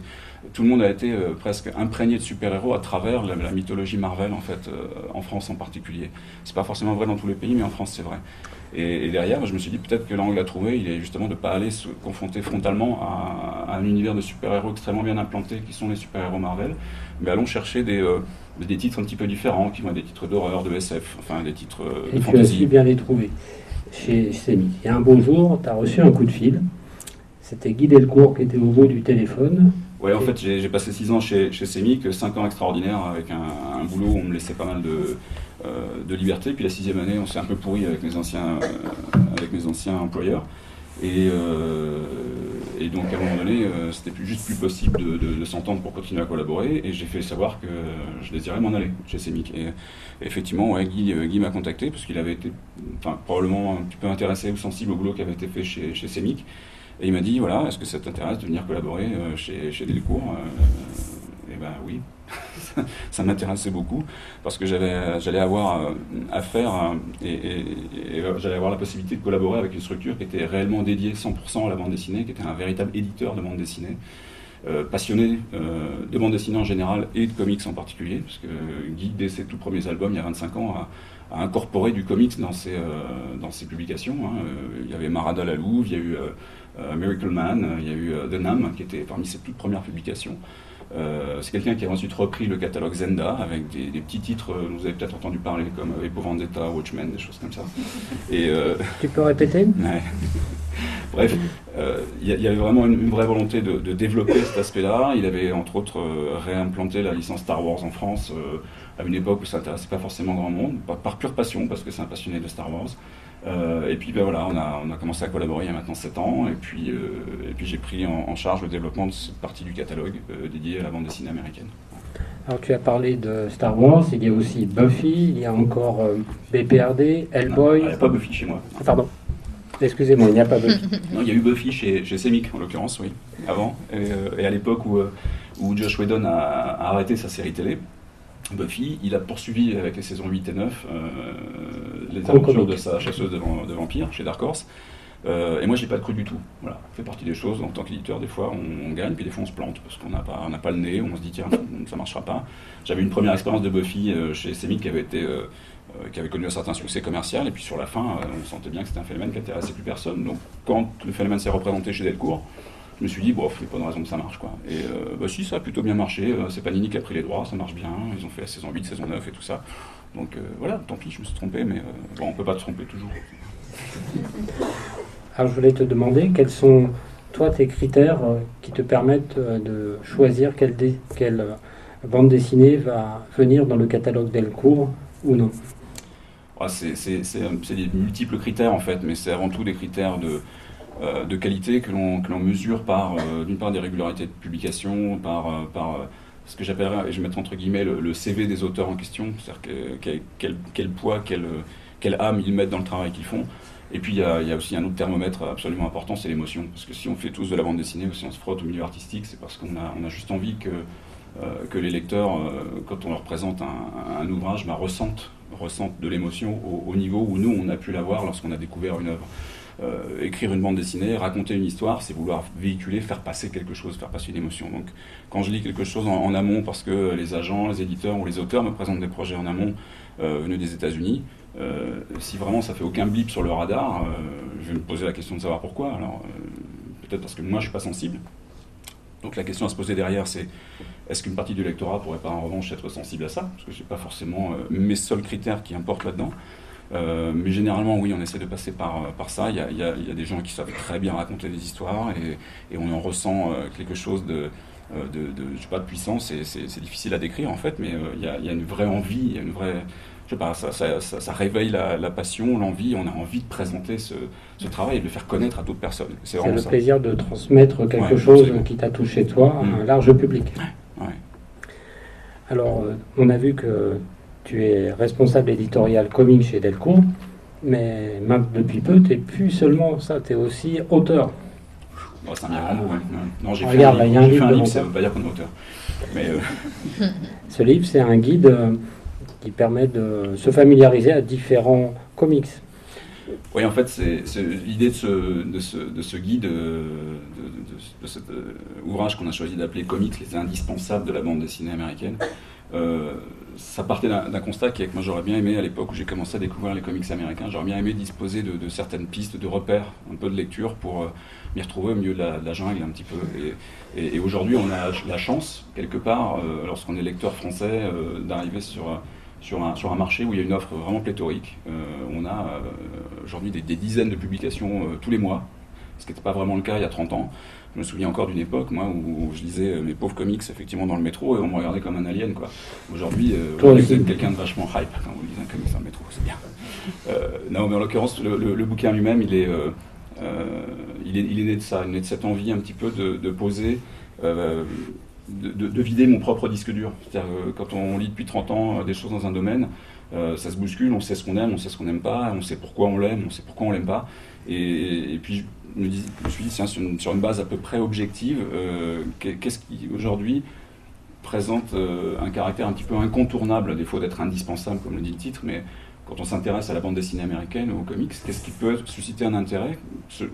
Speaker 3: tout le monde a été presque imprégné de super-héros à travers la mythologie Marvel en fait, en France en particulier. C'est pas forcément vrai dans tous les pays mais en France c'est vrai. Et derrière, je me suis dit peut-être que l'angle à trouver, il est justement de ne pas aller se confronter frontalement à un univers de super-héros extrêmement bien implanté qui sont les super-héros Marvel, mais allons chercher des titres un petit peu différents, qui vont être des titres d'horreur, de SF, enfin des titres de fantasy. Et tu as su
Speaker 1: bien les trouver chez Semic. Il y a un beau jour, tu as reçu un coup de fil, c'était Guy Delcourt qui était au bout du téléphone,
Speaker 3: Ouais, en fait, j'ai passé 6 ans chez CEMIC, 5 ans extraordinaires avec un boulot où on me laissait pas mal de liberté. Puis la 6e année, on s'est un peu pourri avec mes anciens employeurs. Et donc à un moment donné, c'était juste plus possible de s'entendre pour continuer à collaborer. Et j'ai fait savoir que je désirais m'en aller chez CEMIC. Et effectivement, ouais, Guy m'a contacté parce qu'il avait été probablement un petit peu intéressé ou sensible au boulot qui avait été fait chez CEMIC. Et il m'a dit, voilà, est-ce que ça t'intéresse de venir collaborer chez Delcourt Eh ben oui, ça m'intéressait beaucoup, parce que j'allais avoir affaire et j'allais avoir la possibilité de collaborer avec une structure qui était réellement dédiée 100% à la bande dessinée, qui était un véritable éditeur de bande dessinée, passionné de bande dessinée en général et de comics en particulier, parce que Guy, dès ses tout premiers albums, il y a 25 ans, a incorporé du comics dans ses publications. Hein. Il y avait Marada la Louve, il y a eu Miracle Man, il y a eu The Nam, qui était parmi ses toutes premières publications. C'est quelqu'un qui a ensuite repris le catalogue Zenda avec des petits titres, vous avez peut-être entendu parler, comme Epo Vendetta, Watchmen, des choses comme ça. Et,
Speaker 1: tu peux répéter?
Speaker 3: Ouais. Bref, il y avait vraiment une vraie volonté de développer cet aspect-là. Il avait entre autres réimplanté la licence Star Wars en France à une époque où ça n'intéressait pas forcément grand monde, par pure passion, parce que c'est un passionné de Star Wars. Et puis ben voilà, on a commencé à collaborer il y a maintenant 7 ans, et puis j'ai pris en charge le développement de cette partie du catalogue dédiée à la bande dessinée américaine.
Speaker 1: Alors tu as parlé de Star Wars, il y a aussi Buffy, il y a encore BPRD, Hellboy...
Speaker 3: Il n'y a pas Buffy chez moi.
Speaker 1: Ah, pardon, excusez-moi, il n'y a pas Buffy.
Speaker 3: Non, il y a eu Buffy chez CEMIC en l'occurrence, oui, avant, et à l'époque où Josh Whedon a arrêté sa série télé, Buffy, il a poursuivi avec les saisons 8 et 9 les aventures de sa chasseuse de vampires chez Dark Horse. Et moi, j'ai pas de cru du tout. Voilà, ça fait partie des choses. En tant qu'éditeur, des fois, on gagne, puis des fois, on se plante parce qu'on n'a pas le nez. On se dit tiens, ça marchera pas. J'avais une première expérience de Buffy chez CEMIC qui avait connu un certain succès commercial. Et puis sur la fin, on sentait bien que c'était un phénomène qui intéressait plus personne. Donc, quand le phénomène s'est représenté chez Delcourt, je me suis dit, bon, il n'y a pas de raison que ça marche, quoi. Et bah si, ça a plutôt bien marché. C'est Panini qui a pris les droits, ça marche bien. Ils ont fait la saison 8, saison 9 et tout ça. Donc voilà, tant pis, je me suis trompé, mais bon, on ne peut pas se tromper toujours.
Speaker 1: Alors je voulais te demander, quels sont, toi, tes critères qui te permettent de choisir quelle bande dessinée va venir dans le catalogue Delcourt ou non?
Speaker 3: Ouais, c'est des multiples critères, en fait, mais c'est avant tout des critères de qualité que l'on mesure par, d'une part, des régularités de publication, par ce que j'appellerais, et je vais mettre entre guillemets, le CV des auteurs en question, c'est-à-dire quel poids, quelle âme ils mettent dans le travail qu'ils font. Et puis il y a aussi un autre thermomètre absolument important, c'est l'émotion. Parce que si on fait tous de la bande dessinée ou si on se frotte au milieu artistique, c'est parce qu'on a juste envie que les lecteurs, quand on leur présente un ouvrage, ressentent de l'émotion au niveau où nous, on a pu l'avoir lorsqu'on a découvert une œuvre. Écrire une bande dessinée, raconter une histoire, c'est vouloir véhiculer, faire passer quelque chose, faire passer une émotion. Donc quand je lis quelque chose en amont, parce que les agents, les éditeurs ou les auteurs me présentent des projets en amont venus des États-Unis, si vraiment ça fait aucun blip sur le radar, je vais me poser la question de savoir pourquoi. Alors peut-être parce que moi je suis pas sensible. Donc la question à se poser derrière, c'est est-ce qu'une partie du lectorat pourrait pas en revanche être sensible à ça? Parce que c'est pas forcément mes seuls critères qui importent là-dedans. Mais généralement, oui, on essaie de passer par ça. Il y a des gens qui savent très bien raconter des histoires et on en ressent quelque chose de je sais pas, de puissance. C'est difficile à décrire en fait, mais il y a une vraie envie, il y a une vraie, je sais pas, ça réveille la passion, l'envie. On a envie de présenter ce travail et de le faire connaître à d'autres personnes.
Speaker 1: C'est le plaisir de transmettre quelque chose absolument. Qui t'a touché toi à un large public.
Speaker 3: Ouais.
Speaker 1: Alors, on a vu que tu es responsable éditorial comics chez Delcourt, mais depuis peu, tu n'es plus seulement ça, tu es aussi auteur.
Speaker 3: Oh, c'est un bien grand mot, ouais. Non, j'ai
Speaker 1: regarde, là, il y a un livre,
Speaker 3: ça ne veut pas dire qu'on est auteur. Mais
Speaker 1: ce livre, c'est un guide qui permet de se familiariser à différents comics.
Speaker 3: Oui, en fait, c'est l'idée de ce guide, de cet ouvrage qu'on a choisi d'appeler Comics, les indispensables de la bande dessinée américaine. Ça partait d'un constat qui est que moi j'aurais bien aimé, à l'époque où j'ai commencé à découvrir les comics américains, j'aurais bien aimé disposer de certaines pistes, de repères, un peu de lecture pour m'y retrouver au milieu de la jungle un petit peu. Et aujourd'hui, on a la chance, quelque part, lorsqu'on est lecteur français, d'arriver sur un marché où il y a une offre vraiment pléthorique. On a aujourd'hui des dizaines de publications tous les mois, ce qui n'était pas vraiment le cas il y a 30 ans. Je me souviens encore d'une époque, moi, où je lisais mes pauvres comics, effectivement, dans le métro, et on me regardait comme un alien, quoi. Aujourd'hui, vous êtes quelqu'un de vachement hype quand vous lisez un comics dans le métro, c'est bien. Non, mais en l'occurrence, le bouquin lui-même, il est né de ça, il est né de cette envie un petit peu de poser, de vider mon propre disque dur. C'est-à-dire quand on lit depuis 30 ans des choses dans un domaine, ça se bouscule, on sait ce qu'on aime, on sait ce qu'on n'aime pas, on sait pourquoi on l'aime, on sait pourquoi on l'aime pas. Et puis je me suis dit, tiens, sur une base à peu près objective, qu'est-ce qui aujourd'hui présente un caractère un petit peu incontournable, à défaut d'être indispensable, comme le dit le titre, mais quand on s'intéresse à la bande dessinée américaine ou aux comics, qu'est-ce qui peut susciter un intérêt,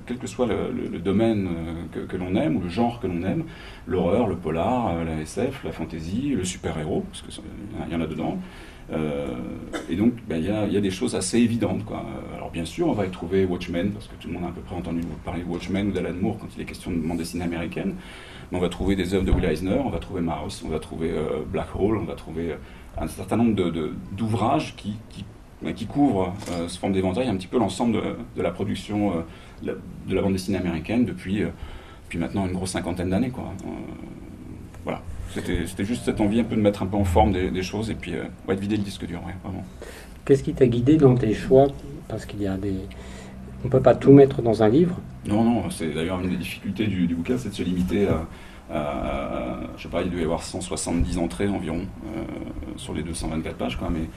Speaker 3: quel que soit le domaine que l'on aime, ou le genre que l'on aime, l'horreur, le polar, la SF, la fantasy, le super-héros, parce qu'il y en a dedans. Et donc, il y a des choses assez évidentes, quoi. Alors bien sûr, on va y trouver Watchmen, parce que tout le monde a à peu près entendu parler de Watchmen ou d'Alan Moore quand il est question de bande dessinée américaine. Mais on va trouver des œuvres de Will Eisner, on va trouver Maus, on va trouver Black Hole, on va trouver un certain nombre d'ouvrages qui couvrent ce forme d'éventail un petit peu l'ensemble de la production de la bande dessinée américaine depuis maintenant une grosse cinquantaine d'années, quoi. Voilà. C'était juste cette envie un peu de mettre un peu en forme des choses et puis de vider le disque dur, ouais, vraiment.
Speaker 1: Qu'est-ce qui t'a guidé dans tes choix? Parce qu'il y a des... On ne peut pas tout mettre dans un livre.
Speaker 3: Non, c'est d'ailleurs une des difficultés du bouquin, c'est de se limiter à je sais pas, il devait y avoir 170 entrées environ sur les 224 pages, quoi, mais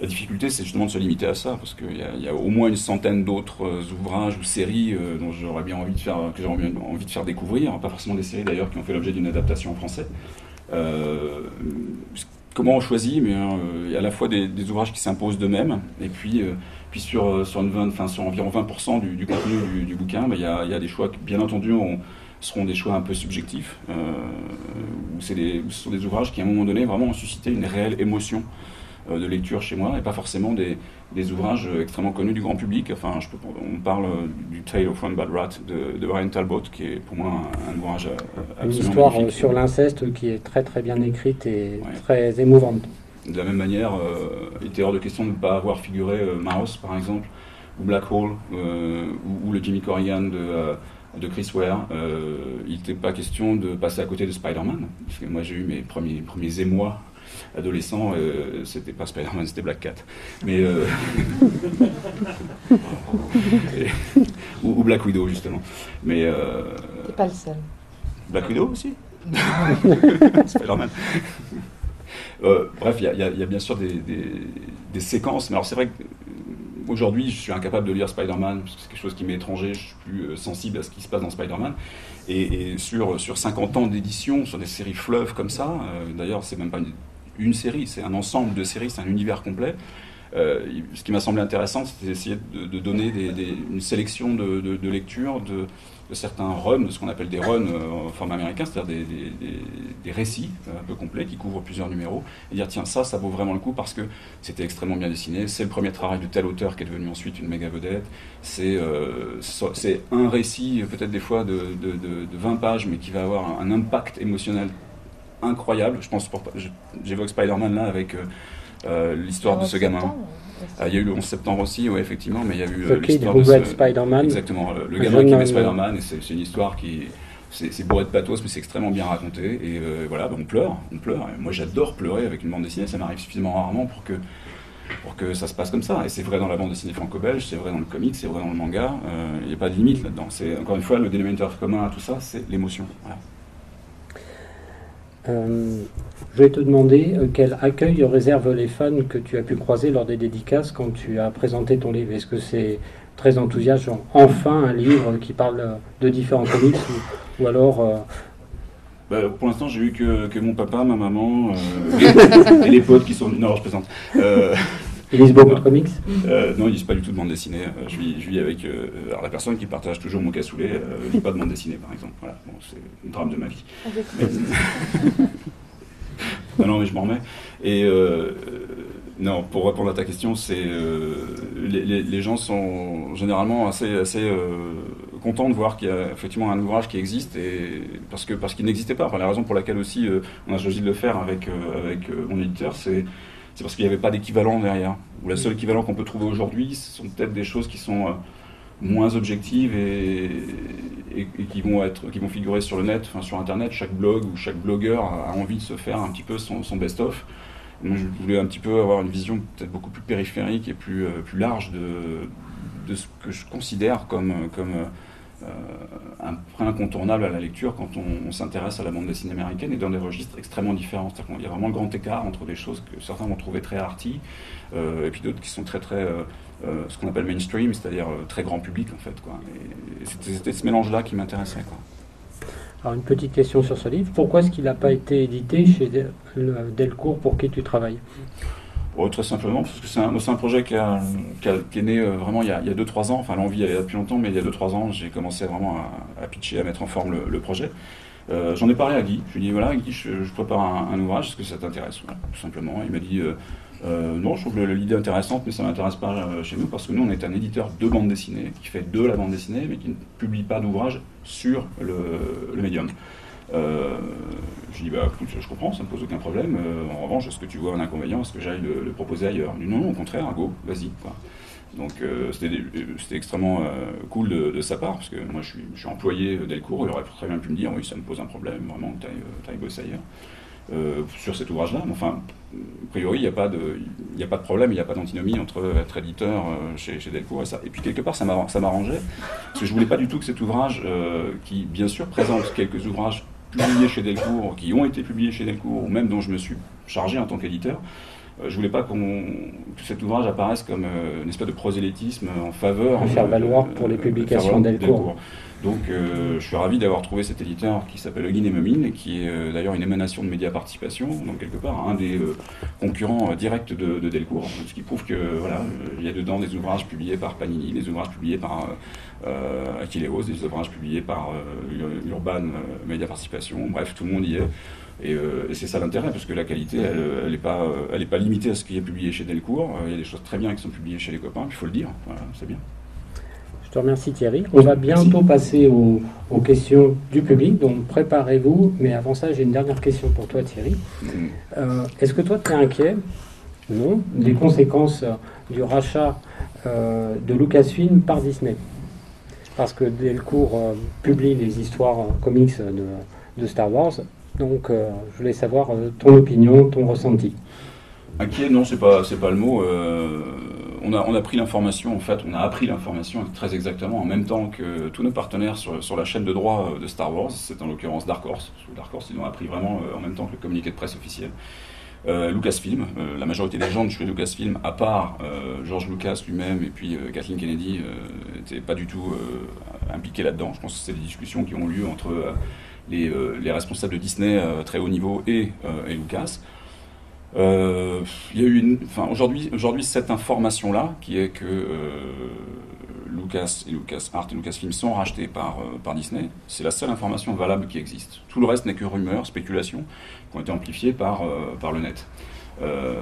Speaker 3: la difficulté, c'est justement de se limiter à ça, parce qu'il y a au moins une centaine d'autres ouvrages ou séries dont j'aurais bien envie de faire découvrir, pas forcément des séries d'ailleurs qui ont fait l'objet d'une adaptation en français. Comment on choisit? Mais il y a à la fois des ouvrages qui s'imposent d'eux-mêmes, et puis sur environ 20% du contenu du bouquin, il y a des choix qui, bien entendu, seront des choix un peu subjectifs, où ce sont des ouvrages qui, à un moment donné, vraiment ont suscité une réelle émotion de lecture chez moi, et pas forcément des ouvrages extrêmement connus du grand public. Enfin, on parle du Tale of One Bad Rat de Brian Talbot, qui est pour moi un ouvrage absolument
Speaker 1: une histoire
Speaker 3: magnifique.
Speaker 1: sur l'inceste qui est très très bien écrite et très émouvante.
Speaker 3: De la même manière, il était hors de question de ne pas avoir figuré Maus, par exemple, ou Black Hole, ou le Jimmy Corrigan de Chris Ware. Il n'était pas question de passer à côté de Spider-Man, parce que moi j'ai eu mes premiers émois adolescent, c'était pas Spider-Man, c'était Black Cat. Mais, ou Black Widow, justement. Mais,
Speaker 2: c'est pas le seul.
Speaker 3: Black Widow aussi. Spider-Man. Bref, il y a bien sûr des séquences, mais alors c'est vrai qu'aujourd'hui je suis incapable de lire Spider-Man, parce que c'est quelque chose qui m'est étranger, je suis plus sensible à ce qui se passe dans Spider-Man. Et sur 50 ans d'édition, sur des séries fleuves comme ça, d'ailleurs c'est même pas une série, c'est un ensemble de séries, c'est un univers complet. Ce qui m'a semblé intéressant, c'était d'essayer de donner une sélection de lectures de certains runs, de ce qu'on appelle des runs en format américain, c'est-à-dire des récits un peu complets qui couvrent plusieurs numéros, et dire tiens, ça vaut vraiment le coup parce que c'était extrêmement bien dessiné, c'est le premier travail de tel auteur qui est devenu ensuite une méga vedette, c'est un récit peut-être des fois de 20 pages, mais qui va avoir un impact émotionnel incroyable. Je pense, j'évoque Spider-Man là avec l'histoire de ce gamin. Il y a eu le 11 septembre aussi, oui, effectivement, mais il y a eu l'histoire de
Speaker 1: Spider-Man.
Speaker 3: Exactement, le gamin qui aimait Spider-Man, et c'est une histoire qui... C'est bourré de pathos, mais c'est extrêmement bien raconté, et voilà, on pleure. Et moi j'adore pleurer avec une bande dessinée, ça m'arrive suffisamment rarement pour que ça se passe comme ça. Et c'est vrai dans la bande dessinée franco-belge, c'est vrai dans le comic, c'est vrai dans le manga, il n'y a pas de limite là-dedans. C'est, encore une fois, le dénominateur commun à tout ça, c'est l'émotion. Voilà.
Speaker 1: Je vais te demander quel accueil réservent les fans que tu as pu croiser lors des dédicaces quand tu as présenté ton livre. Est-ce que c'est très enthousiaste, genre enfin un livre qui parle de différents comics, ou alors
Speaker 3: pour l'instant, j'ai eu que mon papa, ma maman et les potes qui sont... Non, je plaisante.
Speaker 1: Ils lisent beaucoup de comics?
Speaker 3: Non, ils lisent pas du tout de bande dessinée. Je vis avec... alors la personne qui partage toujours mon cassoulet lit pas de bande dessinée, par exemple. Voilà, bon, c'est le drame de ma vie. Mais... non, mais je m'en remets. Et non, pour répondre à ta question, c'est les gens sont généralement assez contents de voir qu'il y a effectivement un ouvrage qui existe, et parce qu'il n'existait pas. Enfin, la raison pour laquelle aussi on a choisi de le faire avec mon éditeur, c'est parce qu'il n'y avait pas d'équivalent derrière. Ou la seule équivalent qu'on peut trouver aujourd'hui, ce sont peut-être des choses qui sont moins objectives et qui vont figurer sur le net, enfin sur Internet. Chaque blog ou chaque blogueur a envie de se faire un petit peu son best-of. Donc je voulais un petit peu avoir une vision peut-être beaucoup plus périphérique et plus large de ce que je considère comme un point incontournable à la lecture quand on s'intéresse à la bande dessinée américaine, et dans des registres extrêmement différents. C'est-à-dire qu'il y a vraiment le grand écart entre des choses que certains vont trouver très arty et puis d'autres qui sont très ce qu'on appelle mainstream, c'est-à-dire très grand public en fait, quoi. Et c'était ce mélange-là qui m'intéressait, quoi.
Speaker 1: Alors, une petite question sur ce livre. Pourquoi est-ce qu'il n'a pas été édité chez Delcourt pour qui tu travailles?
Speaker 3: Très simplement, parce que c'est un projet qui est né vraiment il y a 2-3 ans. Enfin, l'envie elle est là depuis longtemps, mais il y a 2-3 ans, j'ai commencé vraiment à pitcher, à mettre en forme le projet. J'en ai parlé à Guy. Je lui ai dit, voilà, Guy, je prépare un ouvrage, est-ce que ça t'intéresse? Voilà, tout simplement. Il m'a dit, non, je trouve l'idée intéressante, mais ça ne m'intéresse pas chez nous, parce que nous, on est un éditeur de bande dessinée, qui fait de la bande dessinée, mais qui ne publie pas d'ouvrage sur le médium. Je dis, bah écoute, je comprends, ça ne me pose aucun problème. En revanche, est-ce que tu vois un inconvénient? Est-ce que j'aille le proposer ailleurs? Il dit, non, au contraire, go, vas-y, quoi. Donc c'était extrêmement cool de sa part, parce que moi je suis employé Delcourt, il aurait très bien pu me dire, oui, ça me pose un problème, vraiment, que tu ailles bosser ailleurs. Sur cet ouvrage-là, mais enfin, a priori, il n'y a pas de problème, il n'y a pas d'antinomie entre être éditeur chez Delcourt et ça. Et puis quelque part, ça m'arrangeait, parce que je voulais pas du tout que cet ouvrage, qui bien sûr présente quelques ouvrages publiés chez Delcourt, qui ont été publiés chez Delcourt, ou même dont je me suis chargé en tant qu'éditeur, je voulais pas que cet ouvrage apparaisse comme une espèce de prosélytisme en faveur...
Speaker 1: faire valoir pour les publications Delcourt.
Speaker 3: Donc je suis ravi d'avoir trouvé cet éditeur qui s'appelle Huguin et Memine, et qui est d'ailleurs une émanation de Média Participation, donc quelque part un des concurrents directs de Delcourt, ce qui prouve que voilà, il y a dedans des ouvrages publiés par Panini, des ouvrages publiés par Aquileos, des ouvrages publiés par Urban Média Participation, bref, tout le monde y est. Et c'est ça l'intérêt, parce que la qualité, elle n'est pas limitée à ce qui est publié chez Delcourt. Il y a des choses très bien qui sont publiées chez les copains, il faut le dire, voilà, c'est bien.
Speaker 1: Je te remercie Thierry. On va bientôt passer aux questions du public, donc préparez-vous. Mais avant ça, j'ai une dernière question pour toi Thierry. Est-ce que toi tu es inquiet, non, des conséquences du rachat de Lucasfilm par Disney? Parce que Delcourt publie les histoires comics de Star Wars. Donc, je voulais savoir ton opinion, ton ressenti.
Speaker 3: Inquiet, non, c'est pas le mot. On a pris l'information, en fait, on a appris l'information très exactement en même temps que tous nos partenaires sur la chaîne de droit de Star Wars. C'est en l'occurrence Dark Horse. Dark Horse, ils l'ont appris vraiment en même temps que le communiqué de presse officiel. Lucasfilm, la majorité des gens de chez Lucasfilm, à part George Lucas lui-même et puis Kathleen Kennedy, n'étaient pas du tout impliqués là-dedans. Je pense que c'est des discussions qui ont lieu entre les responsables de Disney très haut niveau et Lucas. Il y a eu aujourd'hui cette information-là, qui est que Lucas et LucasArts et Lucasfilm sont rachetés par Disney. C'est la seule information valable qui existe. Tout le reste n'est que rumeurs, spéculations, qui ont été amplifiées par le net.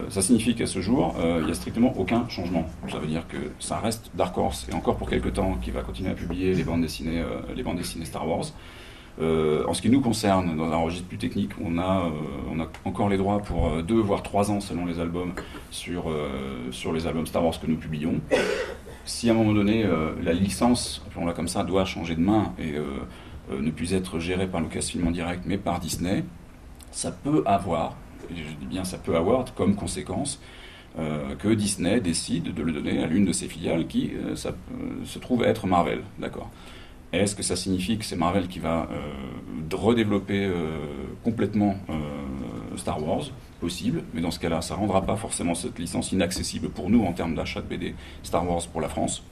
Speaker 3: Ça signifie qu'à ce jour, il n'y a strictement aucun changement. Ça veut dire que ça reste Dark Horse, et encore pour quelques temps, qui va continuer à publier les bandes dessinées Star Wars. En ce qui nous concerne, dans un registre plus technique, on a encore les droits pour 2 voire 3 ans selon les albums sur les albums Star Wars que nous publions. Si à un moment donné la licence, appelons-la comme ça, doit changer de main et ne plus être gérée par Lucasfilm en direct mais par Disney, ça peut avoir, et je dis bien ça peut avoir comme conséquence que Disney décide de le donner à l'une de ses filiales qui se trouve être Marvel, d'accord. Est-ce que ça signifie que c'est Marvel qui va redévelopper complètement Star Wars? Possible, mais dans ce cas-là, ça ne rendra pas forcément cette licence inaccessible pour nous en termes d'achat de BD Star Wars pour la France.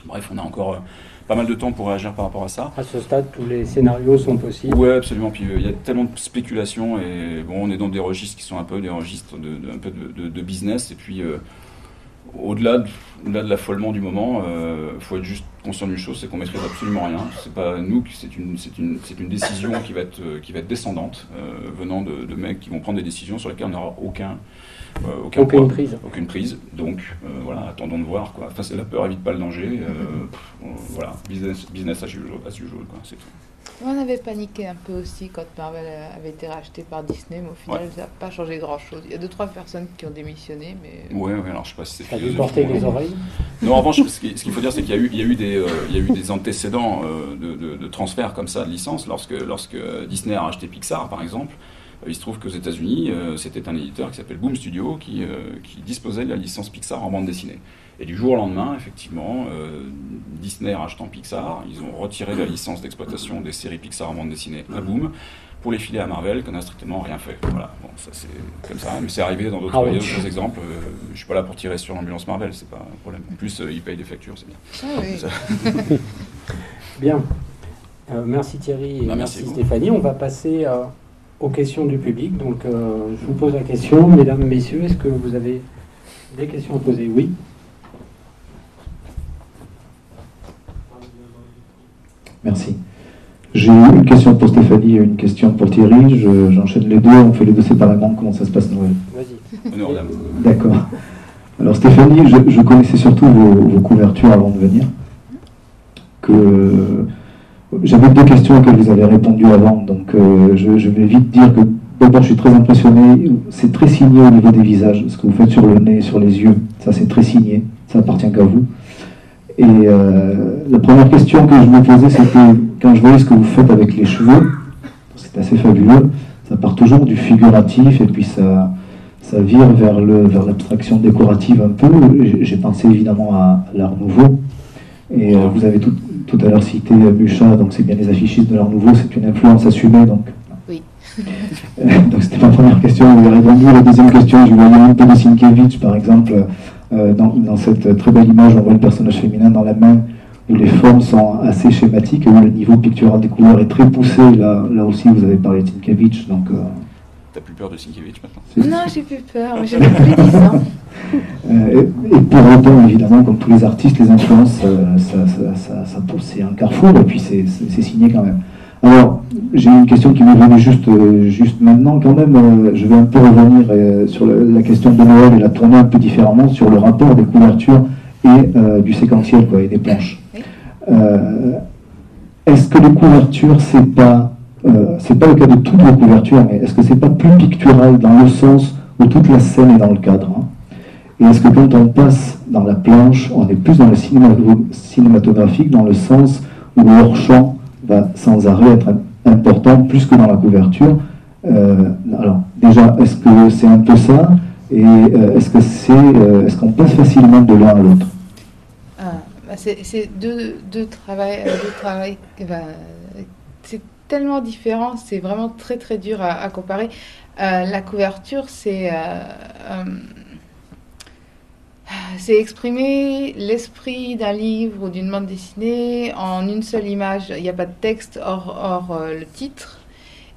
Speaker 3: Bref, on a encore pas mal de temps pour réagir par rapport à ça.
Speaker 1: À ce stade, tous les scénarios sont possibles.
Speaker 3: Oui, absolument. Puis il y a tellement de spéculations et bon, on est dans des registres qui sont un peu des registres de business. Et puis au-delà de l'affolement du moment, faut être juste conscient d'une chose, c'est qu'on maîtrise absolument rien. C'est pas nous, c'est une décision qui va être descendante, venant de mecs qui vont prendre des décisions sur lesquelles on n'aura aucune prise. Donc voilà, attendons de voir quoi. Enfin, c'est la peur évite pas le danger. Voilà, business as usual quoi, c'est tout.
Speaker 2: On avait paniqué un peu aussi quand Marvel avait été racheté par Disney, mais au final, ça n'a pas changé grand-chose. Il y a 2-3 personnes qui ont démissionné, mais...
Speaker 3: Ouais, alors je sais pas si c'est
Speaker 1: Ça a dû porter les oreilles.
Speaker 3: Non, en revanche, ce qu'il faut dire, c'est qu'il y a eu des antécédents de transferts comme ça de licences. Lorsque Disney a racheté Pixar, par exemple, il se trouve qu'aux États-Unis, c'était un éditeur qui s'appelle Boom Studio qui disposait de la licence Pixar en bande dessinée. Et du jour au lendemain, effectivement, Disney rachetant Pixar, ils ont retiré la licence d'exploitation des séries Pixar en bande dessinée à Boom pour les filer à Marvel, qui n'a strictement rien fait. Voilà, bon, ça c'est comme ça, mais c'est arrivé dans d'autres exemples. Je suis pas là pour tirer sur l'ambulance Marvel, c'est pas un problème. En plus, ils payent des factures, c'est bien.
Speaker 2: Ah oui.
Speaker 1: Bien. Merci Thierry et
Speaker 3: merci
Speaker 1: Stéphanie. On va passer aux questions du public. Donc, je vous pose la question, mesdames, messieurs, est-ce que vous avez des questions à poser? Oui.
Speaker 4: Merci. J'ai une question pour Stéphanie et une question pour Thierry. J'enchaîne les deux, on fait les deux séparément. Comment ça se passe, Noël?
Speaker 1: Vas-y.
Speaker 3: Honneur aux dames.
Speaker 4: D'accord. Alors Stéphanie, je connaissais surtout vos couvertures avant de venir. J'avais deux questions auxquelles vous avez répondu avant, donc je vais vite dire que d'abord je suis très impressionné. C'est très signé au niveau des visages, ce que vous faites sur le nez, sur les yeux. Ça c'est très signé, ça appartient qu'à vous. Et la première question que je me posais, c'était quand je voyais ce que vous faites avec les cheveux, c'est assez fabuleux, ça part toujours du figuratif et puis ça vire vers l'abstraction décorative un peu. J'ai pensé évidemment à l'Art Nouveau. Et vous avez tout à l'heure cité Mucha, donc c'est bien les affichistes de l'Art Nouveau, c'est une influence assumée. Donc,
Speaker 2: oui.
Speaker 4: Donc c'était ma première question, vous avez répondu. La deuxième question, je voyais un peu de Sienkiewicz, par exemple. Dans cette très belle image, on voit le personnage féminin dans la main, où les formes sont assez schématiques, et où le niveau pictural des couleurs est très poussé. Là aussi, vous avez parlé de Sienkiewicz.
Speaker 3: T'as plus peur de Sienkiewicz maintenant?
Speaker 2: Non, j'ai plus peur, mais j'avais plus 10 ans.
Speaker 4: Et pour autant, évidemment, comme tous les artistes, les influences, c'est un carrefour, et puis c'est signé quand même. Alors, j'ai une question qui m'est venue juste maintenant, quand même. Je vais un peu revenir sur la question de Noël et la tourner un peu différemment sur le rapport des couvertures et du séquentiel, et des planches.
Speaker 2: Oui.
Speaker 4: Est-ce que les couvertures, c'est pas le cas de toutes les couvertures, mais est-ce que c'est pas plus pictural dans le sens où toute la scène est dans le cadre, hein? Et est-ce que quand on passe dans la planche, on est plus dans le cinématographique, dans le sens où le hors-champ va sans arrêt être important, plus que dans la couverture? Alors, déjà, est-ce que c'est un peu ça? Et est-ce qu'on passe facilement de l'un à l'autre?
Speaker 2: C'est deux travail, c'est tellement différent, c'est vraiment très très dur à comparer. La couverture, c'est exprimer l'esprit d'un livre ou d'une bande dessinée en une seule image. Il n'y a pas de texte hors le titre.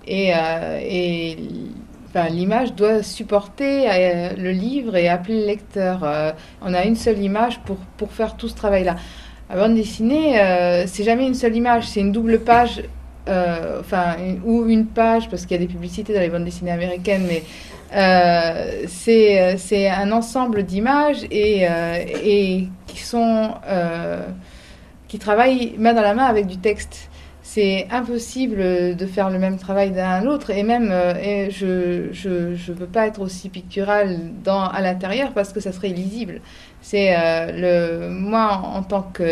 Speaker 2: Et l'image doit supporter le livre et appeler le lecteur. On a une seule image pour faire tout ce travail-là. La bande dessinée, c'est jamais une seule image, c'est une double page, ou une page, parce qu'il y a des publicités dans les bandes dessinées américaines, mais c'est un ensemble d'images et qui travaillent main dans la main avec du texte. C'est impossible de faire le même travail d'un à l'autre, et même je veux pas être aussi pictural à l'intérieur parce que ça serait illisible. C'est moi en tant que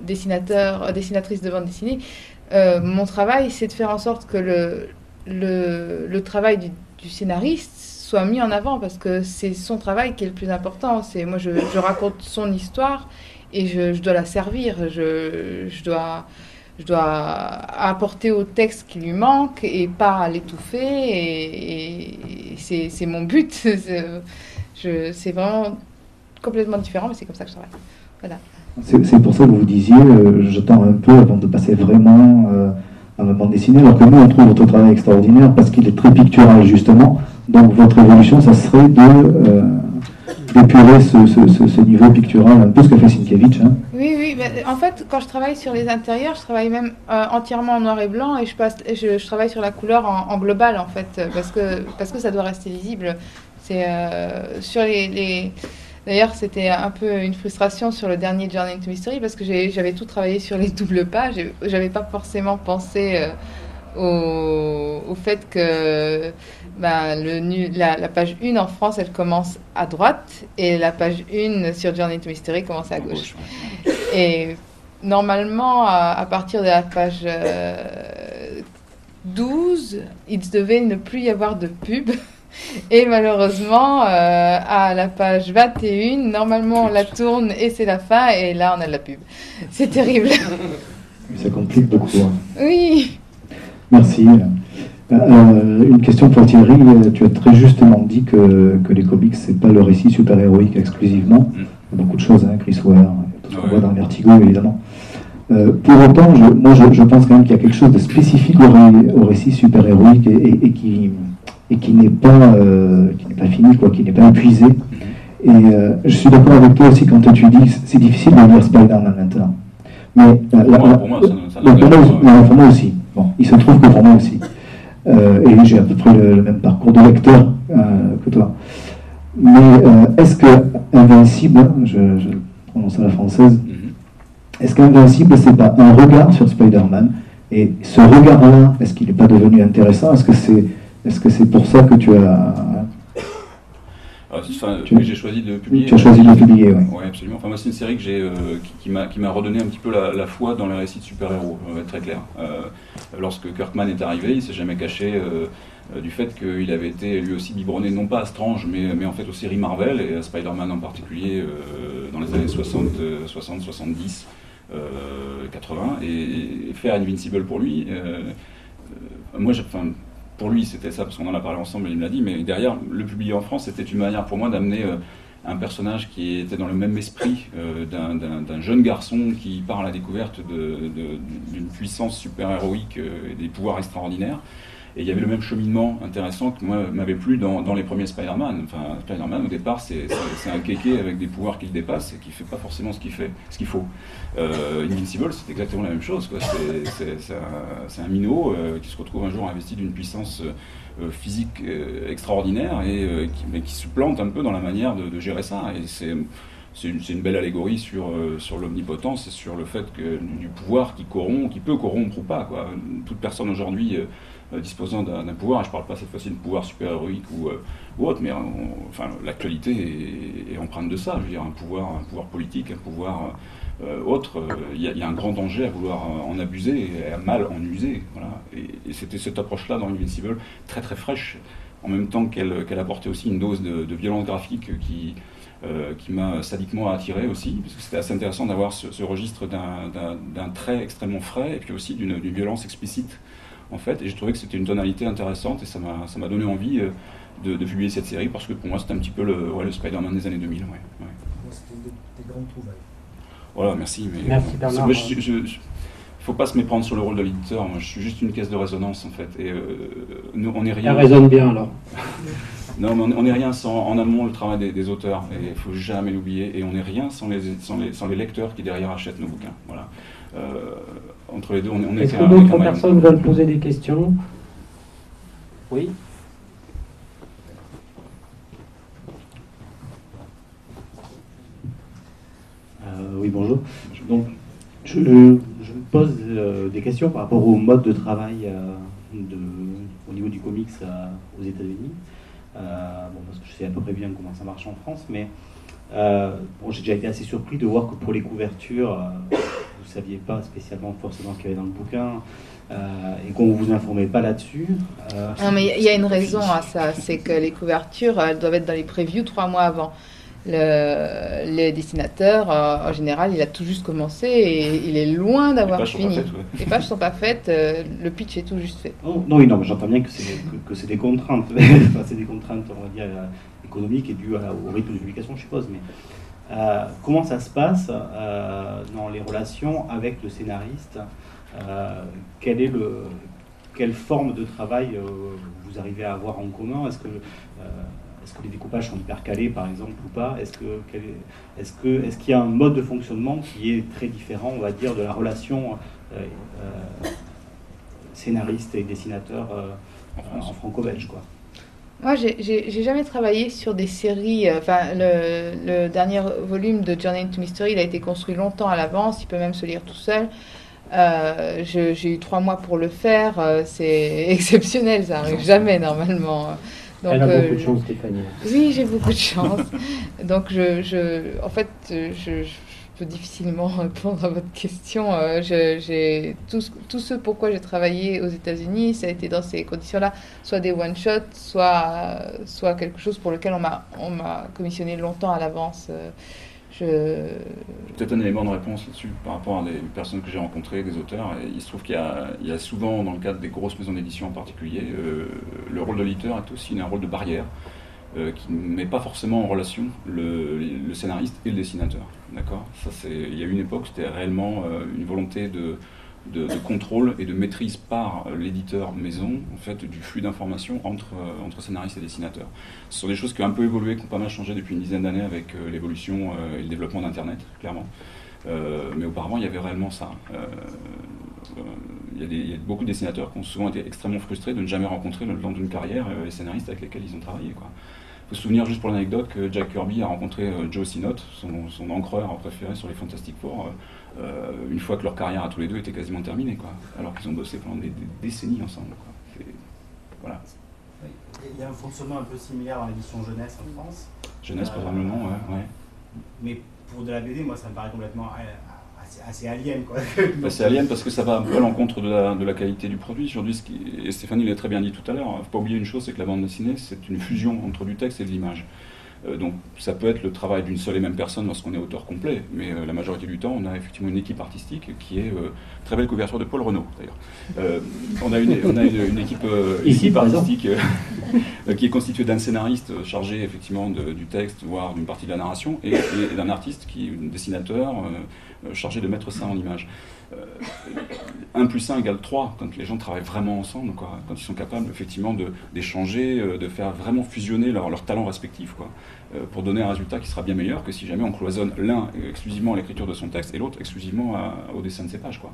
Speaker 2: dessinatrice de bande dessinée, mon travail c'est de faire en sorte que le travail du scénariste soit mis en avant, parce que c'est son travail qui est le plus important. Moi je raconte son histoire et je dois la servir, je dois apporter au texte qui lui manque et pas l'étouffer, et c'est mon but. C'est vraiment complètement différent, mais c'est comme ça que je travaille. Voilà.
Speaker 4: C'est pour ça que vous disiez, j'attends un peu avant de passer vraiment dans la bande dessinée, alors que nous on trouve votre travail extraordinaire parce qu'il est très pictural justement. Donc votre évolution, ça serait d'épurer ce niveau pictural, un peu ce qu'a fait Sienkiewicz. Hein.
Speaker 2: Oui, mais en fait, quand je travaille sur les intérieurs, je travaille même entièrement en noir et blanc, et je travaille sur la couleur en global, en fait, parce que ça doit rester lisible. C'est sur D'ailleurs, c'était un peu une frustration sur le dernier Journey into Mystery parce que j'avais tout travaillé sur les doubles pages. J'avais pas forcément pensé au fait que la page 1 en France, elle commence à droite et la page 1 sur Journey into Mystery commence à gauche. Et normalement, à partir de la page 12, il devait ne plus y avoir de pub. Et malheureusement, à la page 21, normalement on la tourne et c'est la fin, et là on a de la pub. C'est terrible.
Speaker 4: Ça complique beaucoup. Hein.
Speaker 2: Oui.
Speaker 4: Merci. Une question pour Thierry. Tu as très justement dit que les comics, c'est pas le récit super-héroïque exclusivement. Il y a beaucoup de choses, hein, Chris Ware, tout ce qu'on voit dans Vertigo, évidemment. Pour autant, je pense quand même qu'il y a quelque chose de spécifique au récit super-héroïque et qui n'est pas fini, quoi, qui n'est pas épuisé. Et je suis d'accord avec toi aussi quand tu dis que c'est difficile de lire Spider-Man maintenant. Mais pour moi aussi. Bon, il se trouve que pour moi aussi. Et j'ai à peu près le même parcours de lecteur que toi. Mais est-ce que Invincible, je prononce à la française, est-ce qu'Invincible, c'est pas un regard sur Spider-Man? Et ce regard-là, est-ce qu'il n'est pas devenu intéressant? Est-ce que c'est pour ça que tu as...
Speaker 3: Oui, j'ai choisi de publier.
Speaker 4: Tu as choisi de publier, oui.
Speaker 3: Oui, absolument. Enfin, moi, c'est une série que qui m'a redonné un petit peu la foi dans les récits de super-héros, on va être très clair. Lorsque Kirkman est arrivé, il ne s'est jamais caché du fait qu'il avait été lui aussi biberonné, non pas à Strange, mais en fait aux séries Marvel, et à Spider-Man en particulier, dans les années 60, 70, 80, et faire Invincible pour lui, pour lui, c'était ça, parce qu'on en a parlé ensemble, il me l'a dit, mais derrière, le publier en France, c'était une manière pour moi d'amener un personnage qui était dans le même esprit d'un jeune garçon qui part à la découverte d'une puissance super-héroïque et des pouvoirs extraordinaires. Et il y avait le même cheminement intéressant que moi m'avait plu dans les premiers Spider-Man. Enfin, Spider-Man, au départ, c'est un kéké avec des pouvoirs qui le dépassent et qui ne fait pas forcément ce qu'il faut. Invincible, c'est exactement la même chose, quoi. C'est un minot qui se retrouve un jour investi d'une puissance physique extraordinaire et qui se plante un peu dans la manière de gérer ça. Et c'est une belle allégorie sur l'omnipotence et sur le fait du pouvoir qui peut corrompre ou pas, quoi. Toute personne aujourd'hui disposant d'un pouvoir, et je ne parle pas cette fois-ci de pouvoir super-héroïque ou autre, mais l'actualité est empreinte de ça. Je veux dire, un pouvoir politique, un pouvoir autre, il y a un grand danger à vouloir en abuser et à mal en user. Voilà. Et c'était cette approche-là dans Invincible, très très fraîche, en même temps qu'elle apportait aussi une dose de violence graphique qui m'a sadiquement attiré aussi, parce que c'était assez intéressant d'avoir ce registre d'un trait extrêmement frais, et puis aussi d'une violence explicite, en fait, et j'ai trouvé que c'était une tonalité intéressante, et ça m'a donné envie de publier cette série, parce que pour moi c'était un petit peu le Spider-Man des années 2000. Ouais.
Speaker 5: C'était des grandes trouvailles.
Speaker 3: Voilà, merci. Mais
Speaker 1: merci Bernard.
Speaker 3: Il ne faut pas se méprendre sur le rôle de l'éditeur, moi je suis juste une caisse de résonance, en fait, et nous, on n'est rien...
Speaker 1: Elle résonne bien, alors.
Speaker 3: Non, mais on n'est rien sans, en amont, le travail des auteurs, et il ne faut jamais l'oublier, et on n'est rien sans les lecteurs qui derrière achètent nos bouquins. Voilà. Entre les deux, on est...
Speaker 1: Est-ce que d'autres personnes veulent poser des questions? Oui.
Speaker 6: Oui, bonjour. Donc, je me pose des questions par rapport au mode de travail au niveau du comics aux États-Unis. Parce que je sais à peu près bien comment ça marche en France, mais j'ai déjà été assez surpris de voir que pour les couvertures, vous ne saviez pas spécialement forcément ce qu'il y avait dans le bouquin et qu'on ne vous informait pas là-dessus.
Speaker 2: Non, mais il y a une raison à ça, c'est que les couvertures elles doivent être dans les previews 3 mois avant. Le dessinateur, en général, il a tout juste commencé et il est loin d'avoir fini. Les pages sont pas faites, le pitch est tout juste fait.
Speaker 6: Non, mais j'entends bien que c'est des contraintes. Enfin, c'est des contraintes, on va dire, économiques et dues au rythme de publication, je suppose. Mais comment ça se passe dans les relations avec le scénariste? Quelle forme de travail vous arrivez à avoir en commun? Est-ce que les découpages sont hyper calés, par exemple, ou pas? Est-ce qu'il y a un mode de fonctionnement qui est très différent, on va dire, de la relation scénariste et dessinateur en franco-belge, quoi?
Speaker 2: Moi, j'ai jamais travaillé sur des séries. Enfin, le dernier volume de Journey into Mystery, il a été construit longtemps à l'avance. Il peut même se lire tout seul. J'ai eu 3 mois pour le faire. C'est exceptionnel, ça arrive jamais normalement. Donc,
Speaker 1: elle a beaucoup de chance, Stéphanie.
Speaker 2: Oui, j'ai beaucoup de chance. Donc, en fait, je peux difficilement répondre à votre question. Tout ce pourquoi j'ai travaillé aux États-Unis, ça a été dans ces conditions-là, soit des one-shots, soit quelque chose pour lequel on m'a commissionné longtemps à l'avance.
Speaker 3: Peut-être un élément de réponse là-dessus par rapport à des personnes que j'ai rencontrées, des auteurs. Et il se trouve qu'il y a souvent, dans le cadre des grosses maisons d'édition en particulier, le rôle de l'éditeur est aussi un rôle de barrière qui ne met pas forcément en relation le scénariste et le dessinateur. D'accord ? Il y a eu une époque, c'était réellement une volonté de contrôle et de maîtrise par l'éditeur maison en fait, du flux d'informations entre scénaristes et dessinateurs. Ce sont des choses qui ont un peu évolué, qui ont pas mal changé depuis une dizaine d'années avec l'évolution et le développement d'Internet, clairement. Mais auparavant, il y avait réellement ça. Il y a beaucoup de dessinateurs qui ont souvent été extrêmement frustrés de ne jamais rencontrer le long d'une carrière les scénaristes avec lesquels ils ont travaillé, quoi. Il faut se souvenir, juste pour l'anecdote, que Jack Kirby a rencontré Joe Sinnott, son encreur préféré sur les Fantastic Four, une fois que leur carrière à tous les deux était quasiment terminée, quoi, alors qu'ils ont bossé pendant des décennies ensemble, quoi. Voilà.
Speaker 7: Il y a un fonctionnement un peu similaire dans l'édition jeunesse en France.
Speaker 3: Jeunesse, probablement, ouais.
Speaker 7: Mais pour de la BD, moi, ça me paraît complètement assez alien, quoi.
Speaker 3: Bah, c'est alien parce que ça va un peu à l'encontre de la qualité du produit. Aujourd'hui, et Stéphanie l'a très bien dit tout à l'heure, il ne faut pas oublier une chose, c'est que la bande dessinée, c'est une fusion entre du texte et de l'image. Donc ça peut être le travail d'une seule et même personne lorsqu'on est auteur complet, mais la majorité du temps, on a effectivement une équipe artistique qui est très belle couverture de Paul Renaud, d'ailleurs. On a une équipe artistique qui est constituée d'un scénariste chargé effectivement du texte, voire d'une partie de la narration, et d'un artiste qui est un dessinateur chargé de mettre ça en image. 1 plus 1 égale 3 quand les gens travaillent vraiment ensemble, quoi, quand ils sont capables effectivement d'échanger, de faire vraiment fusionner leurs talents respectifs, quoi, pour donner un résultat qui sera bien meilleur que si jamais on cloisonne l'un exclusivement à l'écriture de son texte et l'autre exclusivement au dessin de ses pages, quoi.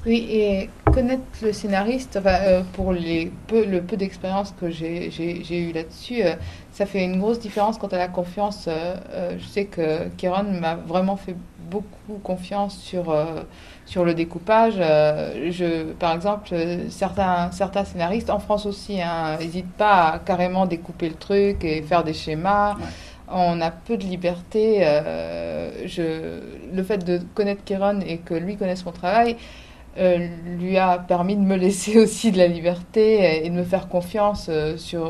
Speaker 2: Oui, et connaître le scénariste, enfin, pour le peu d'expérience que j'ai eu là-dessus, ça fait une grosse différence quant à la confiance. Je sais que Kieron m'a vraiment fait beaucoup confiance sur le découpage. Par exemple, certains scénaristes, en France aussi, n'hésitent pas à carrément découper le truc et faire des schémas. Ouais. On a peu de liberté. Le fait de connaître Kieron et que lui connaisse mon travail lui a permis de me laisser aussi de la liberté et de me faire confiance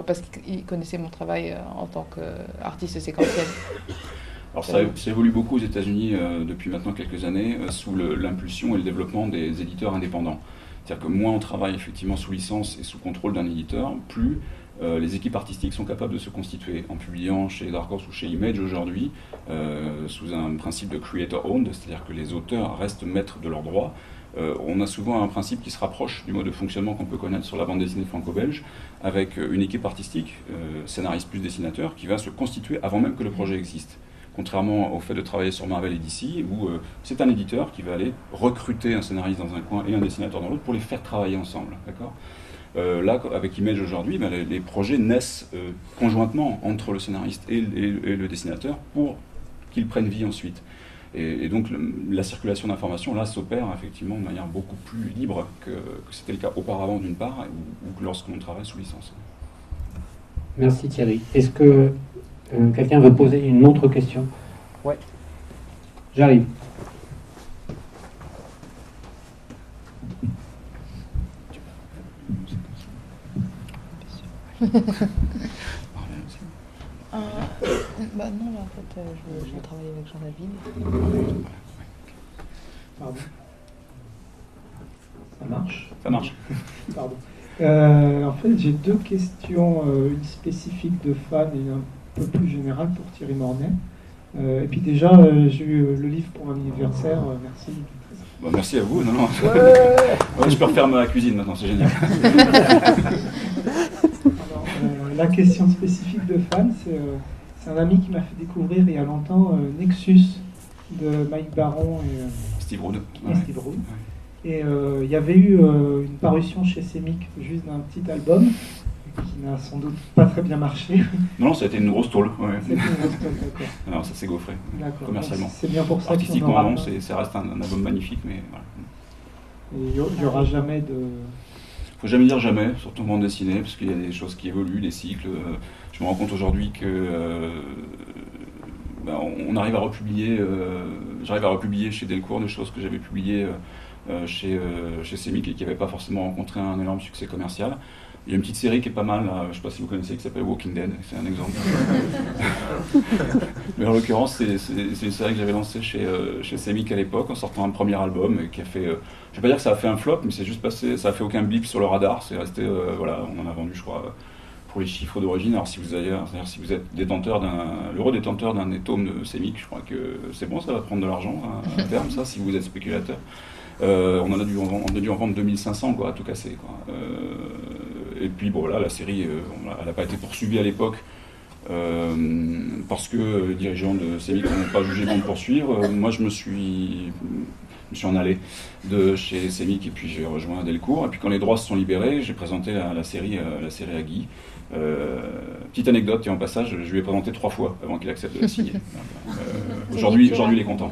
Speaker 2: parce qu'il connaissait mon travail en tant qu'artiste séquentiel.
Speaker 3: Alors ça évolue beaucoup aux États-Unis depuis maintenant quelques années sous l'impulsion et le développement des éditeurs indépendants. C'est-à-dire que moins on travaille effectivement sous licence et sous contrôle d'un éditeur, plus les équipes artistiques sont capables de se constituer en publiant chez Dark Horse ou chez Image aujourd'hui sous un principe de creator-owned, c'est-à-dire que les auteurs restent maîtres de leurs droits. On a souvent un principe qui se rapproche du mode de fonctionnement qu'on peut connaître sur la bande dessinée franco-belge, avec une équipe artistique, scénariste plus dessinateur, qui va se constituer avant même que le projet existe. Contrairement au fait de travailler sur Marvel et DC, où c'est un éditeur qui va aller recruter un scénariste dans un coin et un dessinateur dans l'autre pour les faire travailler ensemble. D'accord ? Là, avec Image aujourd'hui, ben, les projets naissent conjointement entre le scénariste et le dessinateur pour qu'ils prennent vie ensuite. Et donc la circulation d'informations, là, s'opère effectivement de manière beaucoup plus libre que c'était le cas auparavant d'une part, ou que lorsqu'on travaille sous licence.
Speaker 1: Merci Thierry. Est-ce que quelqu'un veut poser une autre question ? Ouais. J'arrive.
Speaker 2: Bah non, là, en fait, je travaille avec Jean-David.
Speaker 5: Pardon. Ça marche ?
Speaker 3: Ça marche.
Speaker 5: Pardon. En fait, j'ai 2 questions, une spécifique de fan et une un peu plus générale pour Thierry Mornay. Et puis déjà, j'ai eu le livre pour l'anniversaire, merci.
Speaker 3: Bon, merci à vous. Non. Ouais, je peux refaire ma cuisine maintenant, c'est génial.
Speaker 5: Alors, la question spécifique de fan, c'est un ami qui m'a fait découvrir il y a longtemps Nexus de Mike Baron et
Speaker 3: Steve Rude.
Speaker 5: Steve Rude. Et il y avait eu une parution chez Semic juste d'un petit album qui n'a sans doute pas très bien marché.
Speaker 3: Non, ça a été une grosse tôle. Ouais.
Speaker 5: C'était une grosse tôle, d'accord.
Speaker 3: Alors ça s'est gaufré,
Speaker 5: D'accord.
Speaker 3: commercialement.
Speaker 5: C'est bien pour ça qu'il y en
Speaker 3: Artistiquement,
Speaker 5: aura
Speaker 3: non,
Speaker 5: pas.
Speaker 3: ça reste un album magnifique, mais voilà.
Speaker 5: Et il n'y aura jamais de...
Speaker 3: Faut jamais dire jamais, surtout en bande dessinée, parce qu'il y a des choses qui évoluent, des cycles. Je me rends compte aujourd'hui que on arrive à republier, j'arrive à republier chez Delcourt des choses que j'avais publiées chez Semic et qui n'avaient pas forcément rencontré un énorme succès commercial. Il y a une petite série qui est pas mal, je ne sais pas si vous connaissez, qui s'appelle Walking Dead, c'est un exemple. Mais en l'occurrence, c'est une série que j'avais lancée chez Semic à l'époque, en sortant un premier album, et qui a fait, je ne vais pas dire que ça a fait un flop, mais c'est juste passé, ça a fait aucun blip sur le radar, c'est resté, voilà, on en a vendu, je crois, pour les chiffres d'origine. Alors si vous êtes détenteur l'heureux détenteur d'un des tomes de Semic, je crois que c'est bon, ça va prendre de l'argent à terme, ça, si vous êtes spéculateur. On a dû en vendre 2500, quoi, à tout casser, quoi. Et puis bon, voilà, la série, elle n'a pas été poursuivie à l'époque parce que les dirigeants de Semic n'ont pas jugé bon de poursuivre. Moi, je me suis en allé de chez Semic et puis j'ai rejoint Delcourt. Et puis quand les droits se sont libérés, j'ai présenté la série à Guy. Petite anecdote, et en passage, je lui ai présenté 3 fois avant qu'il accepte de la signer. Aujourd'hui, il est content.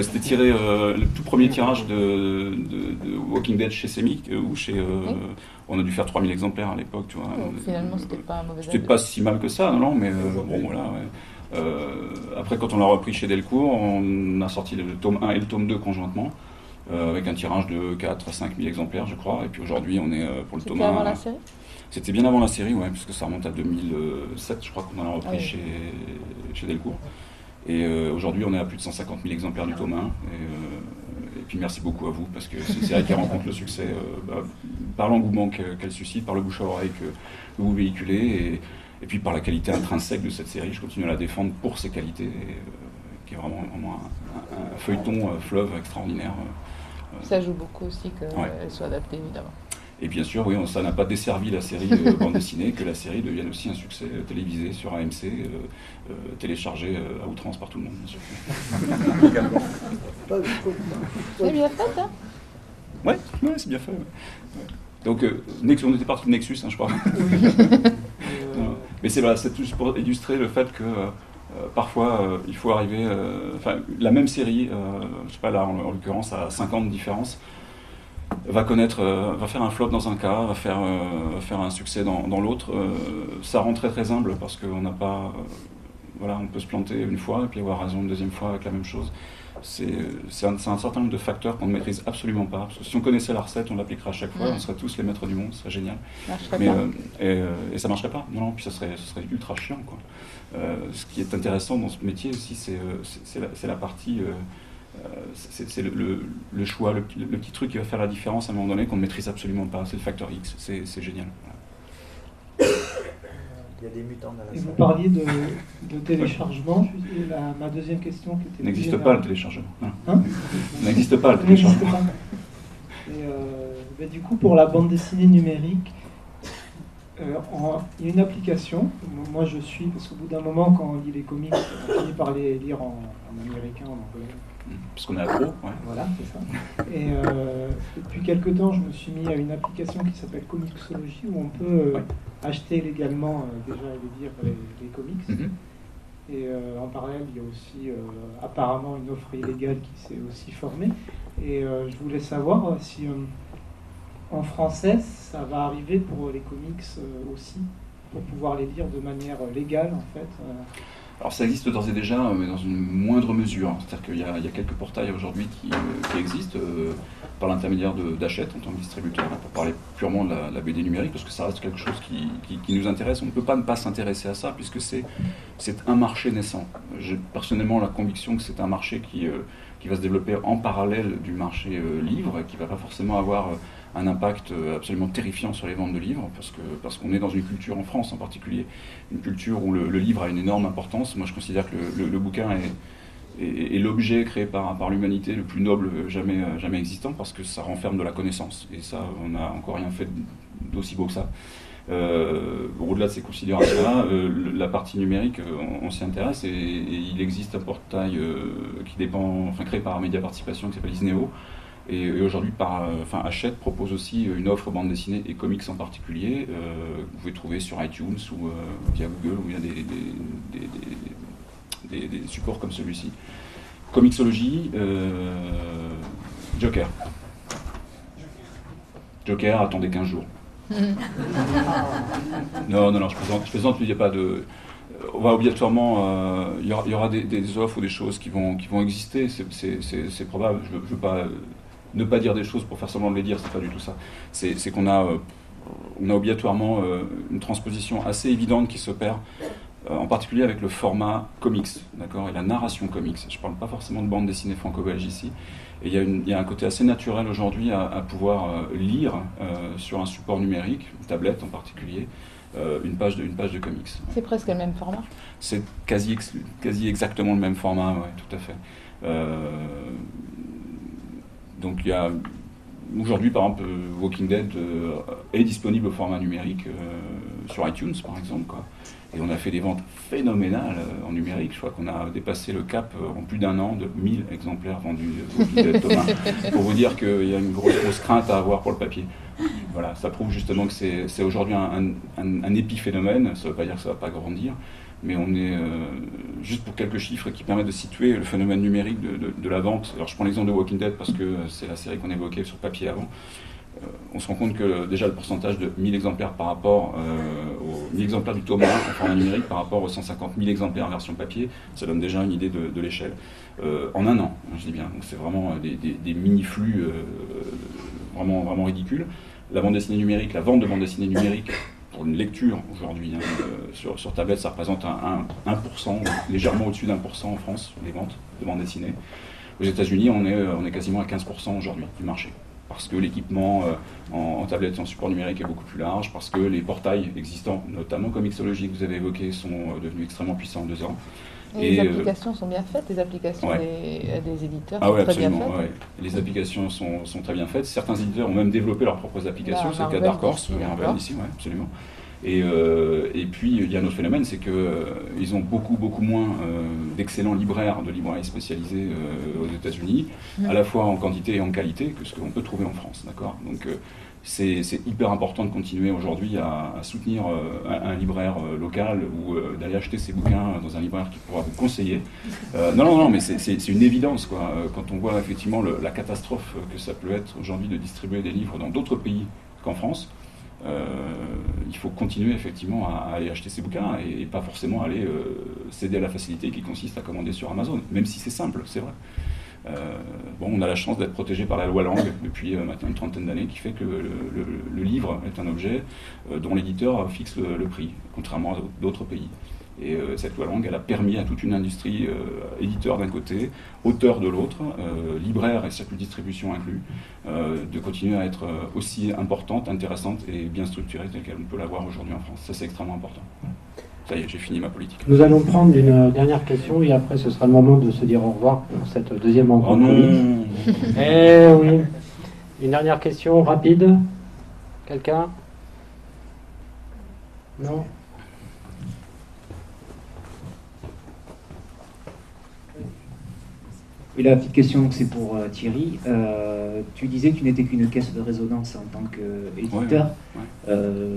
Speaker 3: C'était tiré le tout premier tirage de Walking Dead chez Semic, où on a dû faire 3000 exemplaires à l'époque, tu vois.
Speaker 2: Finalement, c'était pas un mauvais
Speaker 3: C'était pas si mal que ça, non, mais bon, voilà. Ouais. Après, quand on l'a repris chez Delcourt, on a sorti le tome 1 et le tome 2 conjointement, avec un tirage de 4 à 5 000 exemplaires, je crois. Et puis aujourd'hui, on est pour le tome 1.
Speaker 2: C'était avant la série ?
Speaker 3: C'était bien avant la série, ouais, puisque ça remonte à 2007, je crois qu'on en a repris chez Delcourt. Et aujourd'hui, on est à plus de 150 000 exemplaires du tome 1. Et puis merci beaucoup à vous, parce que c'est une série qui rencontre le succès par l'engouement qu'elle suscite, par le bouche à oreille que vous véhiculez, et puis par la qualité intrinsèque de cette série. Je continue à la défendre pour ses qualités, qui est vraiment un feuilleton fleuve extraordinaire.
Speaker 2: Ça joue beaucoup aussi qu'elle soit adaptée, évidemment.
Speaker 3: Et bien sûr, oui, ça n'a pas desservi la série bande dessinée, que la série devienne aussi un succès télévisé sur AMC, téléchargé à outrance par tout le monde, bien sûr.
Speaker 2: C'est bien fait, hein ?
Speaker 3: Ouais, c'est bien fait. Ouais. Donc, on était parti de Nexus, je crois. Mais c'est juste pour illustrer le fait que parfois, il faut arriver... la même série, je sais pas, là, en l'occurrence, à 5 ans de différence, va faire un flop dans un cas, va faire un succès dans l'autre. Ça rend très très humble parce qu'on n'a pas... on peut se planter une fois et puis avoir raison une deuxième fois avec la même chose. C'est un certain nombre de facteurs qu'on ne maîtrise absolument pas. Parce que si on connaissait la recette, on l'appliquerait à chaque fois, on serait tous les maîtres du monde, ce serait génial. Et ça ne marcherait pas. Non, puis ça serait ultra chiant, quoi. Ce qui est intéressant dans ce métier aussi, c'est la partie... c'est le choix, le petit truc qui va faire la différence à un moment donné qu'on ne maîtrise absolument pas. C'est le facteur X, c'est génial.
Speaker 8: Il y a des mutants dans la
Speaker 5: Et
Speaker 8: salle.
Speaker 5: vous parliez de téléchargement. Ma deuxième question qui était...
Speaker 3: Il n'existe pas le téléchargement. Il n'existe pas le
Speaker 5: Il n'existe
Speaker 3: téléchargement.
Speaker 5: pas. Et, du coup, pour la bande dessinée numérique, il y a une application. Moi, je suis, parce qu'au bout d'un moment, quand on lit les comics, on finit par les lire en américain, en anglais.
Speaker 3: Parce qu'on est accro, ouais.
Speaker 5: Voilà, c'est ça. Et depuis quelque temps, je me suis mis à une application qui s'appelle Comixology, où on peut acheter légalement déjà et lire les comics.
Speaker 3: Mm-hmm.
Speaker 5: Et en parallèle, il y a aussi apparemment une offre illégale qui s'est aussi formée. Et je voulais savoir si en français, ça va arriver pour les comics aussi, pour pouvoir les lire de manière légale, en fait.
Speaker 3: Alors ça existe d'ores et déjà, mais dans une moindre mesure. C'est-à-dire qu'il y a quelques portails aujourd'hui qui existent par l'intermédiaire d'Hachette en tant que distributeur, pour parler purement de la BD numérique, parce que ça reste quelque chose qui nous intéresse. On ne peut pas ne pas s'intéresser à ça, puisque c'est un marché naissant. J'ai personnellement la conviction que c'est un marché qui va se développer en parallèle du marché livre, et qui ne va pas forcément avoir un impact absolument terrifiant sur les ventes de livres, parce qu'on est dans une culture, en France en particulier, une culture où le livre a une énorme importance. Moi je considère que le bouquin est l'objet créé par l'humanité le plus noble jamais existant, parce que ça renferme de la connaissance, et ça on n'a encore rien fait d'aussi beau que ça. Au-delà de ces considérations-là, la partie numérique, on s'y intéresse, et il existe un portail créé par Média Participation qui s'appelle Isneo, Et aujourd'hui, Hachette propose aussi une offre bande dessinée et comics en particulier, que vous pouvez trouver sur iTunes ou via Google, où il y a des supports comme celui-ci. Comixologie, Joker. Joker, attendez 15 jours. Non, je plaisante, il n'y a pas de... On va obligatoirement... Il y aura des offres ou des choses qui vont exister, c'est probable. Je ne veux pas... ne pas dire des choses pour faire semblant de les dire, c'est pas du tout ça. C'est qu'on a obligatoirement une transposition assez évidente qui s'opère, en particulier avec le format comics, d'accord, et la narration comics. Je ne parle pas forcément de bande dessinée franco-belge ici. Et il y a un côté assez naturel aujourd'hui à pouvoir lire sur un support numérique, une tablette en particulier, une page de comics.
Speaker 2: C'est presque le même format.
Speaker 3: C'est quasi exactement le même format, ouais, tout à fait. Donc il y a aujourd'hui, par exemple, Walking Dead est disponible au format numérique sur iTunes, par exemple, quoi. Et on a fait des ventes phénoménales en numérique. Je crois qu'on a dépassé le cap en plus d'un an de 1000 exemplaires vendus de Walking Dead, Thomas. Pour vous dire qu'il y a une grosse crainte à avoir pour le papier. Voilà, ça prouve justement que c'est aujourd'hui un épiphénomène. Ça ne veut pas dire que ça ne va pas grandir. Mais on est, juste pour quelques chiffres qui permettent de situer le phénomène numérique de la vente. Alors je prends l'exemple de Walking Dead parce que c'est la série qu'on évoquait sur papier avant. On se rend compte que déjà le pourcentage de 1000 exemplaires par rapport aux 1000 exemplaires du tome 1 en format numérique par rapport aux 150 000 exemplaires en version papier, ça donne déjà une idée de l'échelle. En un an, je dis bien. Donc c'est vraiment des mini-flux vraiment ridicules. La bande dessinée numérique, la vente de bande dessinée numérique, pour une lecture aujourd'hui, sur tablette, ça représente 1%, légèrement au-dessus d'1% en France, sur les ventes de bande dessinée. Aux États-Unis, on est quasiment à 15% aujourd'hui du marché. Parce que l'équipement en tablette et en support numérique est beaucoup plus large, parce que les portails existants, notamment Comixologie que vous avez évoqué, sont devenus extrêmement puissants en 2 ans.
Speaker 2: Et les applications sont bien faites, les applications des éditeurs sont très bien faites.
Speaker 3: Ouais. Les applications sont très bien faites. Certains éditeurs ont même développé leurs propres applications, c'est le cas d'Arc Horse, Marvel ici, ouais, absolument. Et puis il y a un autre phénomène, c'est qu'ils ont beaucoup moins d'excellents libraires de librairies spécialisées aux États-Unis, à la fois en quantité et en qualité, que ce qu'on peut trouver en France, d'accord. Donc c'est hyper important de continuer aujourd'hui à soutenir un libraire local ou d'aller acheter ses bouquins dans un libraire qui pourra vous conseiller. Non, mais c'est une évidence, quoi. Quand on voit effectivement la catastrophe que ça peut être aujourd'hui de distribuer des livres dans d'autres pays qu'en France, il faut continuer effectivement à aller acheter ses bouquins et pas forcément aller céder à la facilité qui consiste à commander sur Amazon, même si c'est simple, c'est vrai. On a la chance d'être protégé par la loi Langue depuis maintenant une trentaine d'années, qui fait que le livre est un objet dont l'éditeur fixe le prix, contrairement à d'autres pays. Et cette loi Langue, elle a permis à toute une industrie, éditeur d'un côté, auteur de l'autre, libraire et circuit de distribution inclus, de continuer à être aussi importante, intéressante et bien structurée telle qu'elle peut l'avoir aujourd'hui en France. Ça, c'est extrêmement important. Ça y est, j'ai fini ma politique.
Speaker 1: Nous allons prendre une dernière question et après ce sera le moment de se dire au revoir pour cette deuxième rencontre.
Speaker 3: Oh non.
Speaker 1: Eh oui. Une dernière question rapide. Quelqu'un? Non?
Speaker 8: Et la petite question, c'est pour Thierry. Tu disais que tu n'étais qu'une caisse de résonance en tant qu'éditeur.
Speaker 3: Ouais.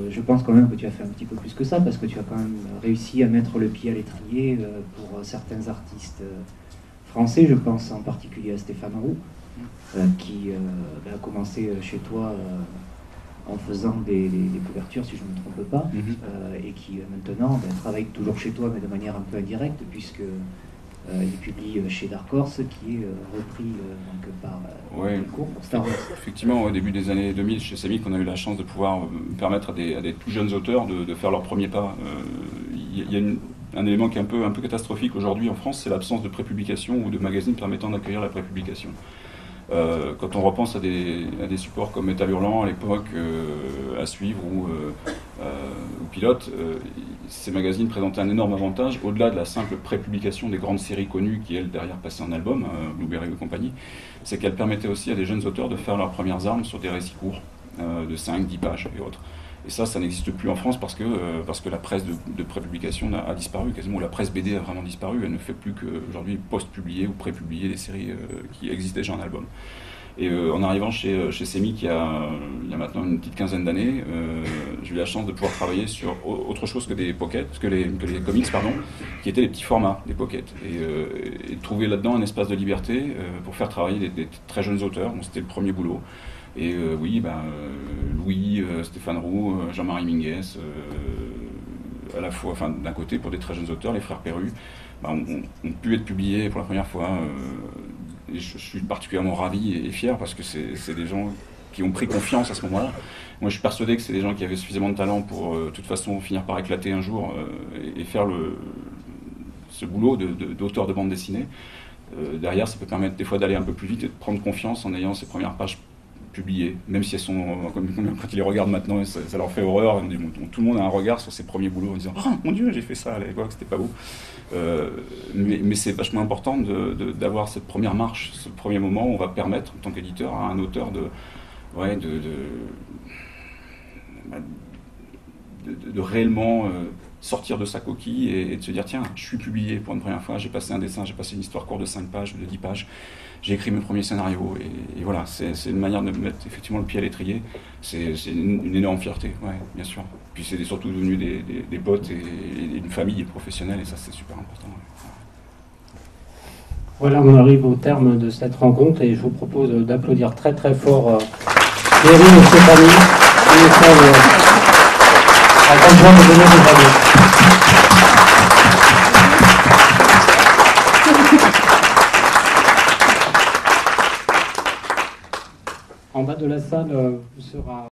Speaker 8: Je pense quand même que tu as fait un petit peu plus que ça, parce que tu as quand même réussi à mettre le pied à l'étrier pour certains artistes français. Je pense en particulier à Stéphane Roux, qui a commencé chez toi en faisant des couvertures, si je ne me trompe pas, et qui maintenant travaille toujours chez toi, mais de manière un peu indirecte, puisque... il publie chez Dark Horse, qui est repris par Star Wars.
Speaker 3: Effectivement, au début des années 2000, chez Semic, on a eu la chance de pouvoir permettre à des tout jeunes auteurs de faire leur premier pas. Il y a un élément qui est un peu catastrophique aujourd'hui en France, c'est l'absence de prépublication ou de magazines permettant d'accueillir la prépublication. Quand on repense à des supports comme Métal Hurlant à l'époque, à suivre ou Pilote, ces magazines présentaient un énorme avantage, au-delà de la simple prépublication des grandes séries connues qui, elles, derrière passaient en album, Blueberry et compagnie, c'est qu'elles permettaient aussi à des jeunes auteurs de faire leurs premières armes sur des récits courts, de 5-10 pages et autres. Et ça n'existe plus en France parce que la presse de prépublication a disparu, quasiment la presse BD a vraiment disparu, elle ne fait plus qu'aujourd'hui post-publier ou pré-publier des séries qui existent déjà en album. Et en arrivant chez Semic il y a maintenant une petite quinzaine d'années, j'ai eu la chance de pouvoir travailler sur autre chose que des pockets, que les comics, pardon, qui étaient les petits formats des pockets. Et trouver là-dedans un espace de liberté pour faire travailler des très jeunes auteurs. Bon, c'était le premier boulot. Et oui, Louis, Stéphane Roux, Jean-Marie Minguès, à la fois, enfin, d'un côté pour des très jeunes auteurs, les frères Perru, ont pu être publiés pour la première fois. Et je suis particulièrement ravi et fier parce que c'est des gens qui ont pris confiance à ce moment-là. Moi, je suis persuadé que c'est des gens qui avaient suffisamment de talent pour, de toute façon, finir par éclater un jour et faire ce boulot d'auteur de bande dessinée. Derrière, ça peut permettre des fois d'aller un peu plus vite et de prendre confiance en ayant ces premières pages publiées, même si elles sont, quand ils les regardent maintenant, ça leur fait horreur. Tout le monde a un regard sur ses premiers boulots en disant « Oh mon Dieu, j'ai fait ça à l'époque, c'était pas beau ». Mais c'est vachement important d'avoir cette première marche, ce premier moment où on va permettre, en tant qu'éditeur, à un auteur de réellement sortir de sa coquille et de se dire tiens, je suis publié pour une première fois, j'ai passé un dessin, j'ai passé une histoire courte de 5 pages, de 10 pages, j'ai écrit mes premiers scénarios et voilà, c'est une manière de mettre effectivement le pied à l'étrier, c'est une énorme fierté, ouais, bien sûr. Puis c'est surtout devenu des potes et une famille professionnelle et ça c'est super important. Ouais.
Speaker 1: Voilà, on arrive au terme de cette rencontre et je vous propose d'applaudir très très fort Thierry et Stéphanie qui sont à grande joie de donner des bravo. En bas de la salle, vous sera